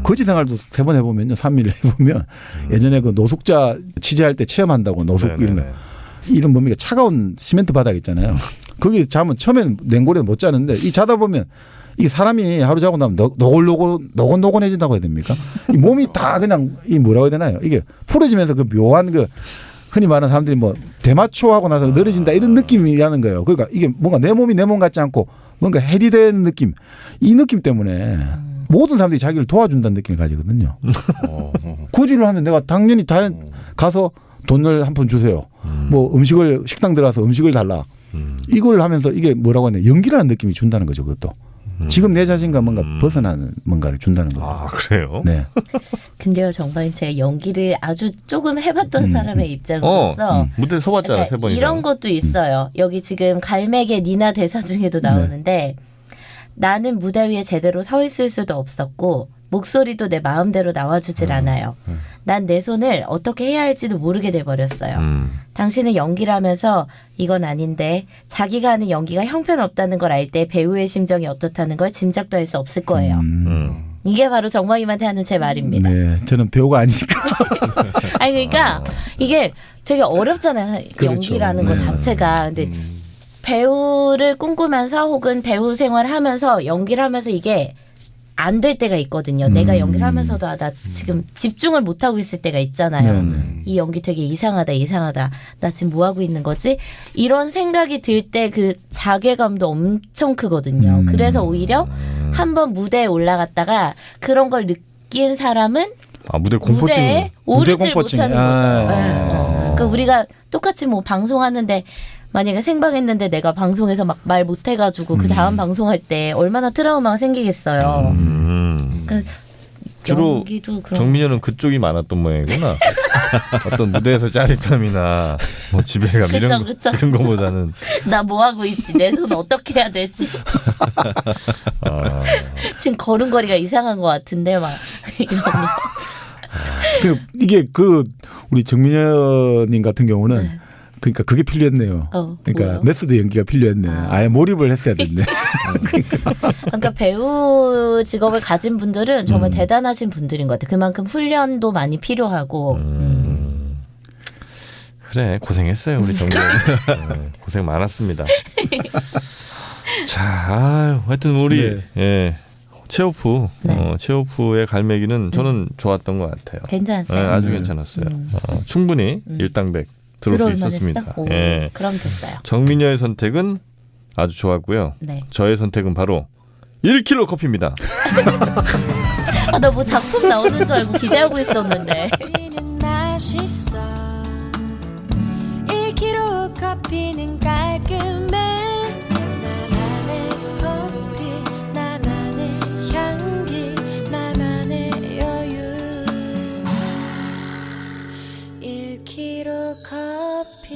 거지 생활도 3번 해보면요. 3일 해보면 예전에 그 노숙자 취재할 때 체험한다고 노숙 이런 거. 이런 뭡니까 차가운 시멘트 바닥 있잖아요. 거기 자면 처음에는 냉골에 못 자는데 이 자다 보면 이게 사람이 하루 자고 나면 노곤노곤해진다고 해야 됩니까? 이 몸이 다 그냥 이 뭐라고 해야 되나요? 이게 풀어지면서 그 묘한 그 흔히 말하는 사람들이 뭐 대마초하고 나서 늘어진다 이런 느낌이라는 거예요. 그러니까 이게 뭔가 내 몸이 내 몸 같지 않고 뭔가 해리되는 느낌 이 느낌 때문에 모든 사람들이 자기를 도와준다는 느낌을 가지거든요. 고지를 하면 내가 당연히 다 가서 돈을 한 푼 주세요. 뭐 음식을 식당 들어가서 음식을 달라. 이걸 하면서 이게 뭐라고 하냐 연기라는 느낌이 준다는 거죠. 그것도. 지금 내 자신과 뭔가 벗어나는 뭔가를 준다는 거죠. 아 그래요? 네. 근데요 정박님 제가 연기를 아주 조금 해봤던 사람의 입장으로서 무대 서봤잖아 그러니까 3번이나. 이런 것도 있어요. 여기 지금 갈매기의 니나 대사 중에도 나오는데 나는 무대 위에 제대로 서 있을 수도 없었고 목소리도 내 마음대로 나와주질 않아요. 난 내 손을 어떻게 해야 할지도 모르게 돼버렸어요. 당신은 연기를 하면서 이건 아닌데 자기가 하는 연기가 형편없다는 걸 알 때 배우의 심정이 어떻다는 걸 짐작도 할 수 없을 거예요. 이게 바로 정박님한테 하는 제 말입니다. 네, 저는 배우가 아니니까. 아니 그러니까 이게 되게 어렵잖아요. 그렇죠. 연기라는 거 네. 자체가. 근데 배우를 꿈꾸면서 혹은 배우 생활을 하면서 연기를 하면서 이게 안 될 때가 있거든요. 내가 연기를 하면서도 나 지금 집중을 못하고 있을 때가 있잖아요. 네네. 이 연기 되게 이상하다. 나 지금 뭐 하고 있는 거지? 이런 생각이 들 때 그 자괴감도 엄청 크거든요. 그래서 오히려 한번 무대에 올라갔다가 그런 걸 느낀 사람은 무대 공포증. 무대에 오르질 못하는 거죠. 그러니까 우리가 똑같이 뭐 방송하는데 만약에 생방했는데 내가 방송에서 막 말 못해가지고 그 다음 방송할 때 얼마나 트라우마가 생기겠어요. 그러니까 주로 연기도 그런 정민현은 그쪽이 많았던 모양이구나. 어떤 무대에서 짜릿함이나 뭐 집에 가면 이런 거보다는 나 뭐 하고 있지? 내 손 어떻게 해야 되지? 지금 걸음걸이가 이상한 것 같은데 막 이런 거. 이게 우리 정민현님 같은 경우는 그러니까 그게 필요했네요. 그러니까 뭐요? 메소드 연기가 필요했네. 아예 몰입을 했어야 됐네. 그러니까 배우 직업을 가진 분들은 정말 대단하신 분들인 것 같아요. 그만큼 훈련도 많이 필요하고. 그래 고생했어요 우리 정민현. 고생 많았습니다. 자, 하여튼 우리 체오프의 갈매기는 저는 좋았던 것 같아요. 괜찮았어요. 아주 괜찮았어요. 충분히 일당백 들어올 수 있었습니다. 그럼 됐어요. 정민여의 선택은 아주 좋았고요. 네. 저의 선택은 바로 1kg 커피입니다. 나 뭐 작품 나오는 줄 알고 기대하고 있었는데. 1kg 커피는 깔끔해. 나만의 커피, 나만의 향기, 나만의 여유. 1kg 커피.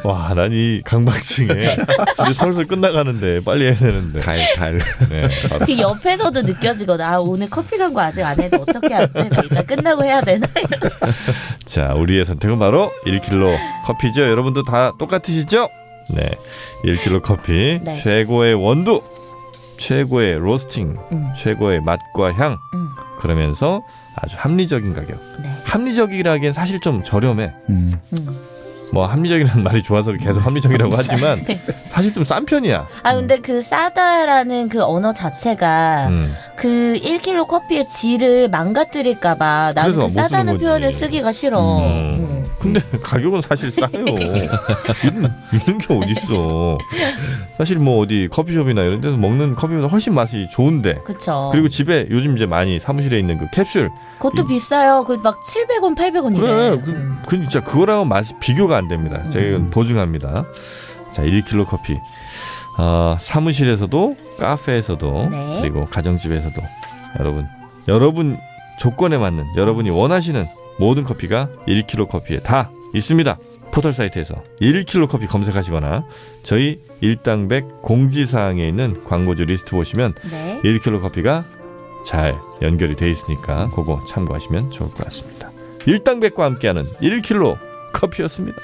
와, 난 이 강박증에 이제 슬슬 끝나가는데 빨리 해야 되는데. 달. 네, 그 옆에서도 느껴지거든. 오늘 커피 광고 아직 안 해도 어떻게 하지? 일단 끝나고 해야 되나? 자, 우리의 선택은 바로 1kg 커피죠. 여러분도 다 똑같으시죠? 네, 1kg 커피. 네. 최고의 원두, 최고의 로스팅, 최고의 맛과 향. 그러면서 아주 합리적인 가격. 네. 합리적이라기엔 사실 좀 저렴해. 뭐 합리적이라는 말이 좋아서 계속 합리적이라고 하지만 사실 좀 싼 편이야. 근데 그 싸다라는 그 언어 자체가 그 1kg 커피의 질을 망가뜨릴까봐 나는 그 싸다는 표현을 쓰기가 싫어. 근데 가격은 사실 싸요. 있는 게 어딨어. 사실 뭐 어디 커피숍이나 이런 데서 먹는 커피보다 훨씬 맛이 좋은데. 그쵸. 그리고 집에 요즘 이제 많이 사무실에 있는 그 캡슐. 그것도 비싸요. 그 막 700원, 800원이래. 그래. 그 진짜 그거랑은 맛이 비교가 안 됩니다. 제가 보증합니다. 자, 1kg 커피. 사무실에서도 카페에서도 네. 그리고 가정집에서도 여러분 조건에 맞는 여러분이 원하시는 모든 커피가 1kg 커피에 다 있습니다. 포털 사이트에서 1kg 커피 검색하시거나 저희 일당백 공지사항에 있는 광고주 리스트 보시면 네. 1kg 커피가 잘 연결이 돼 있으니까 그거 참고하시면 좋을 것 같습니다. 일당백과 함께하는 1kg 커피였습니다.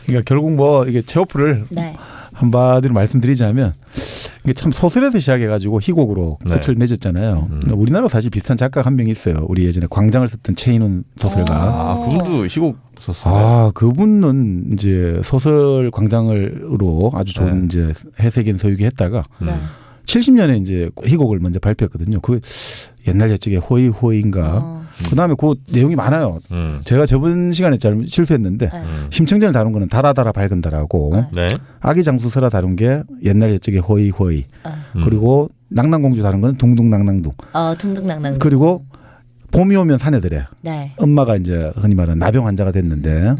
그러니까 결국 뭐 이게 체오프를 네. 한마디로 말씀드리자면 이게 참 소설에서 시작해가지고 희곡으로 네. 끝을 맺었잖아요. 우리나라 사실 비슷한 작가가 한 명 있어요. 우리 예전에 광장을 썼던 최인훈 소설가. 아, 그분도 희곡 썼어요. 아, 그분은 이제 소설 광장을로 아주 좋은 이제 해석인 서유기 했다가 70년에 이제 희곡을 먼저 발표했거든요. 그 옛날 옛적에 호이호이인가. 그다음에 그 내용이 많아요. 제가 저번 시간에 잘 실패했는데 심청전을 다룬 거는 달아달아 밝은 달하고 아기 장수서라 다룬 게 옛날 옛적에 호이호이. 그리고 낭낭공주 다룬 거는 둥둥낭낭둥. 둥둥낭낭둥. 그리고 봄이 오면 사내들에 네. 엄마가 이제 흔히 말하는 나병 환자가 됐는데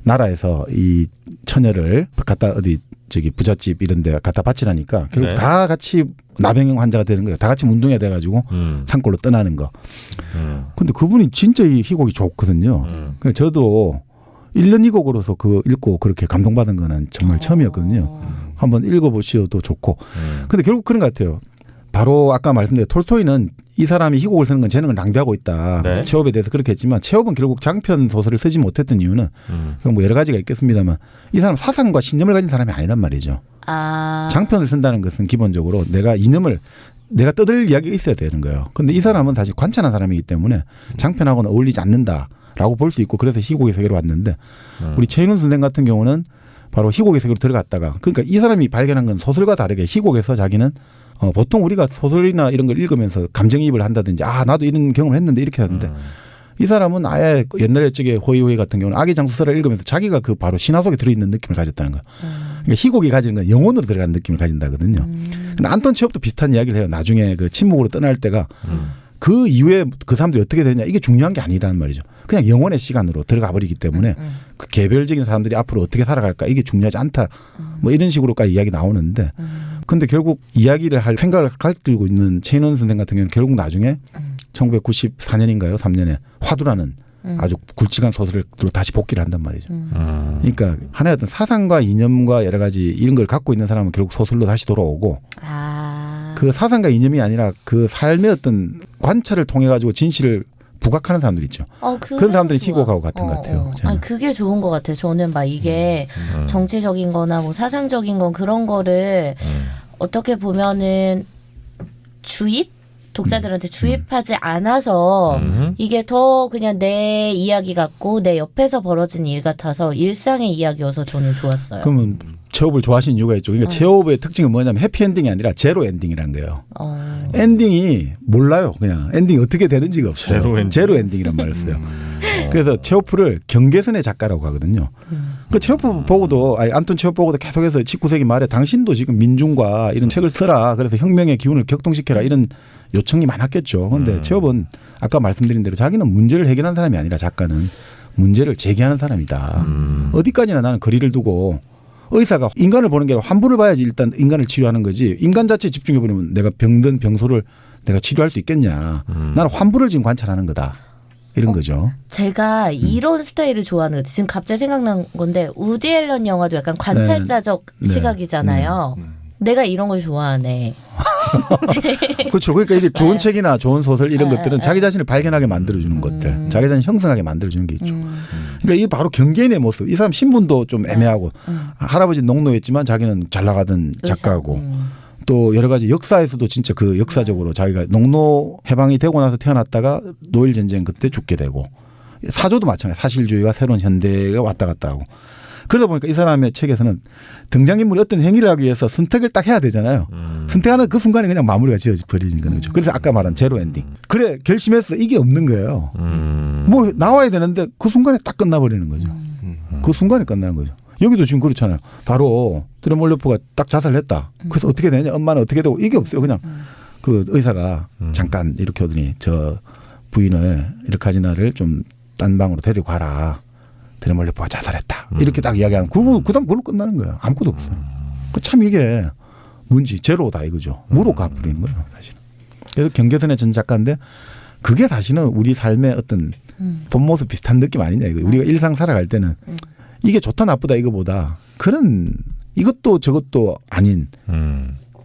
나라에서 이 처녀를 갖다 어디 저기 부잣집 이런 데 갖다 바치라니까 결국 다 같이 나병 환자가 되는 거예요. 다 같이 문둥이가 돼가지고 산골로 떠나는 거. 근데 그분이 진짜 이 희곡이 좋거든요. 그러니까 저도 1년 희곡으로서 그 읽고 그렇게 감동받은 거는 정말 처음이었거든요. 한번 읽어보셔도 좋고. 근데 결국 그런 것 같아요. 바로 아까 말씀드린 톨스토이는 이 사람이 희곡을 쓰는 건 재능을 낭비하고 있다. 네. 체홉에 대해서 그렇게 했지만 체홉은 결국 장편 소설을 쓰지 못했던 이유는 뭐 여러 가지가 있겠습니다만 이 사람 사상과 신념을 가진 사람이 아니란 말이죠. 장편을 쓴다는 것은 기본적으로 내가 이념을 내가 떠들 이야기가 있어야 되는 거예요. 그런데 이 사람은 사실 관찰한 사람이기 때문에 장편하고는 어울리지 않는다라고 볼 수 있고 그래서 희곡의 세계로 왔는데 우리 최인훈 선생 같은 경우는 바로 희곡의 세계로 들어갔다가 그러니까 이 사람이 발견한 건 소설과 다르게 희곡에서 자기는 보통 우리가 소설이나 이런 걸 읽으면서 감정이입을 한다든지 아 나도 이런 경험을 했는데 이렇게 하는데 이 사람은 아예 옛날 옛적에 호이호이 같은 경우는 아기 장수서를 읽으면서 자기가 그 바로 신화 속에 들어있는 느낌을 가졌다는 거예요. 그러니까 희곡이 가지는 건 영혼으로 들어가는 느낌을 가진다거든요. 근데 안톤 체홉도 비슷한 이야기를 해요. 나중에 그 침묵으로 떠날 때가 그 이후에 그 사람들이 어떻게 되느냐 이게 중요한 게 아니라는 말이죠. 그냥 영혼의 시간으로 들어가 버리기 때문에 그 개별적인 사람들이 앞으로 어떻게 살아갈까 이게 중요하지 않다. 뭐 이런 식으로까지 이야기 나오는데 근데 결국 이야기를 할 생각을 가지고 있는 최인원 선생 같은 경우는 결국 나중에 1994년인가요? 3년에 화두라는 아주 굵직한 소설을 다시 복기를 한단 말이죠. 그러니까 하나의 어떤 사상과 이념과 여러 가지 이런 걸 갖고 있는 사람은 결국 소설로 다시 돌아오고 그 사상과 이념이 아니라 그 삶의 어떤 관찰을 통해 가지고 진실을 부각하는 사람들 있죠. 그런 사람들이 희곡하고 같은 것 같아요. 아니, 그게 좋은 것 같아요. 저는 막 이게 정치적인 거나 뭐 사상적인 건 그런 거를 어떻게 보면은 독자들한테 주입하지 않아서 이게 더 그냥 내 이야기 같고 내 옆에서 벌어진 일 같아서 일상의 이야기여서 저는 좋았어요. 그러면 체홉을 좋아하시는 이유가 있죠. 그러니까 체홉의 특징은 뭐냐면 해피엔딩이 아니라 제로 엔딩이라는 거예요. 엔딩이 몰라요. 그냥 엔딩이 어떻게 되는지가 없어요. 제로 엔딩이란 말을 써요. 그래서 체호프를 경계선의 작가라고 하거든요. 그 체호프 보고도 안톤 체호프 보고도 계속해서 19세기 말에 당신도 지금 민중과 이런 책을 써라. 그래서 혁명의 기운을 격동시켜라. 이런 요청이 많았겠죠. 그런데 체호프는 아까 말씀드린 대로 자기는 문제를 해결하는 사람이 아니라 작가는 문제를 제기하는 사람이다. 어디까지나 나는 거리를 두고 의사가 인간을 보는 게 아니라 환부를 봐야지 일단 인간을 치료하는 거지. 인간 자체에 집중해버리면 내가 병든 병소를 내가 치료할 수 있겠냐. 나는 환부를 지금 관찰하는 거다. 이런 거죠. 제가 이런 스타일을 좋아하는 것 같아요. 지금 갑자기 생각난 건데 우디 앨런 영화도 약간 관찰자적 시각이잖아요. 내가 이런 걸 좋아하네. 그렇죠. 그러니까 이게 좋은 책이나 좋은 소설 이런 것들은 자기 자신을 발견하게 만들어주는 것들. 자기 자신을 형성하게 만들어주는 게 있죠. 그러니까 이게 바로 경계인의 모습. 이 사람 신분도 좀 애매하고 할아버지는 농노였지만 자기는 잘 나가던 작가고 또 여러 가지 역사에서도 진짜 그 역사적으로 자기가 농노 해방이 되고 나서 태어났다가 노일 전쟁 그때 죽게 되고 사조도 마찬가지. 사실주의와 새로운 현대가 왔다 갔다 하고. 그러다 보니까 이 사람의 책에서는 등장인물이 어떤 행위를 하기 위해서 선택을 딱 해야 되잖아요. 선택하는 그 순간에 그냥 마무리가 지어져 버리는 거죠. 그래서 아까 말한 제로 엔딩. 그래 결심했어. 이게 없는 거예요. 뭐 나와야 되는데 그 순간에 딱 끝나버리는 거죠. 그 순간에 끝나는 거죠. 여기도 지금 그렇잖아요. 바로 드레몰레프가 딱 자살했다. 그래서 어떻게 되냐. 엄마는 어떻게 되고 이게 없어요. 그냥 그 의사가 잠깐 이렇게 하더니 저 부인을 이렇게 하지 나를 좀 딴 방으로 데리고 가라. 드레몰레프가 자살했다. 이렇게 딱 이야기하면 그다음 그걸로 끝나는 거예요. 아무것도 없어요. 참 이게 뭔지 제로다 이거죠. 무로 갚으리는 거예요. 사실은. 그래서 경계선의 전 작가인데 그게 사실은 우리 삶의 어떤 본 모습 비슷한 느낌 아니냐 이거. 우리가 일상 살아갈 때는 이게 좋다 나쁘다 이거보다 그런 이것도 저것도 아닌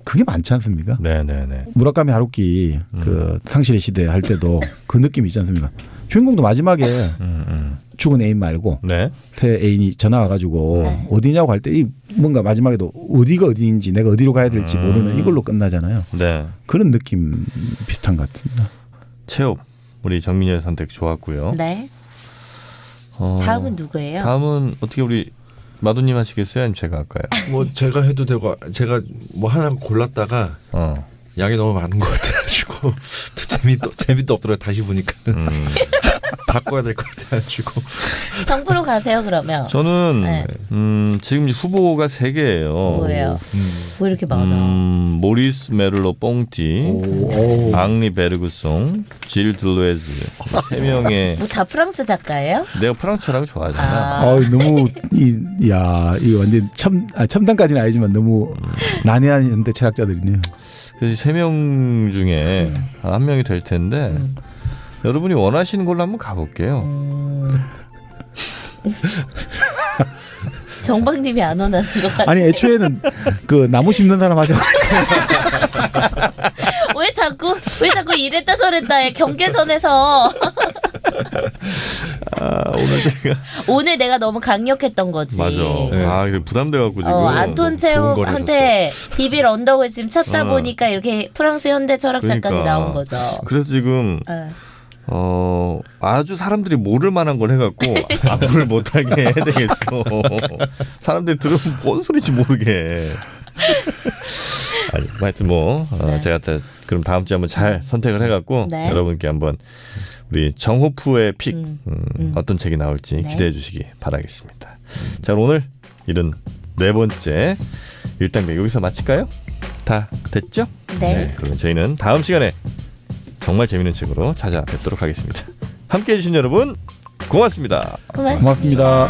그게 많지 않습니까? 네네네. 무라카미 하루키 그 상실의 시대 할 때도 그 느낌이 있지 않습니까? 주인공도 마지막에 죽은 애인 말고 네. 새 애인이 전화 와가지고 어디냐고 할 때 이 뭔가 마지막에도 어디가 어디인지 내가 어디로 가야 될지 모르는 이걸로 끝나잖아요. 네. 그런 느낌 비슷한 것 같습니다. 체홉 우리 정민이의 선택 좋았고요. 네. 다음은 누구예요? 다음은 어떻게 우리 마도님 하시겠어요? 아니면 제가 할까요? 뭐 제가 해도 되고 제가 뭐 하나 골랐다가 양이 너무 많은 것 같아가지고 또 재미도 없더라고요. 다시 보니까는 바꿔야 될 것 같아가지고. 정프로 가세요 그러면. 저는 네. 지금 후보가 3개예요. 뭐예요? 왜 이렇게 많아? 모리스 메를로 뽕띠, 앙리 베르그송, 질 들로에즈 3명의. 뭐 다 프랑스 작가예요? 내가 프랑스 철학을 좋아하잖아. 너무 이거 완전 첨단까지는 아니지만 너무 난해한 현대 철학자들이네요. 그래서 3명 중에 한 명이 될 텐데 여러분이 원하시는 걸로 한번 가볼게요. 정박님이 안 원하는 것 같아요. 아니 애초에는 그 나무 심는 사람 하죠. 왜 자꾸 이랬다 저랬다에 경계선에서. 오늘 내가 너무 강력했던 거지. 맞아. 네. 부담돼갖고 지금. 안톤 체홉한테 비빌 언덕을 지금 찾다 보니까 이렇게 프랑스 현대 철학자까지 나온 거죠. 그래서 지금 아주 사람들이 모를 만한 걸 해갖고 앞을 못하게 해야 되겠어. 사람들이 들으면 뭔 소리인지 모르게. 아니, 하여튼 제가 그럼 다음 주에 한번 잘 선택을 해갖고 여러분께 한번 우리 정호프의 픽 어떤 책이 나올지 기대해 주시기 바라겠습니다. 자, 오늘 74번째 일당백 여기서 마칠까요? 다 됐죠? 네. 그러면 저희는 다음 시간에 정말 재밌는 책으로 찾아뵙도록 하겠습니다. 함께해 주신 여러분 고맙습니다. 고맙습니다.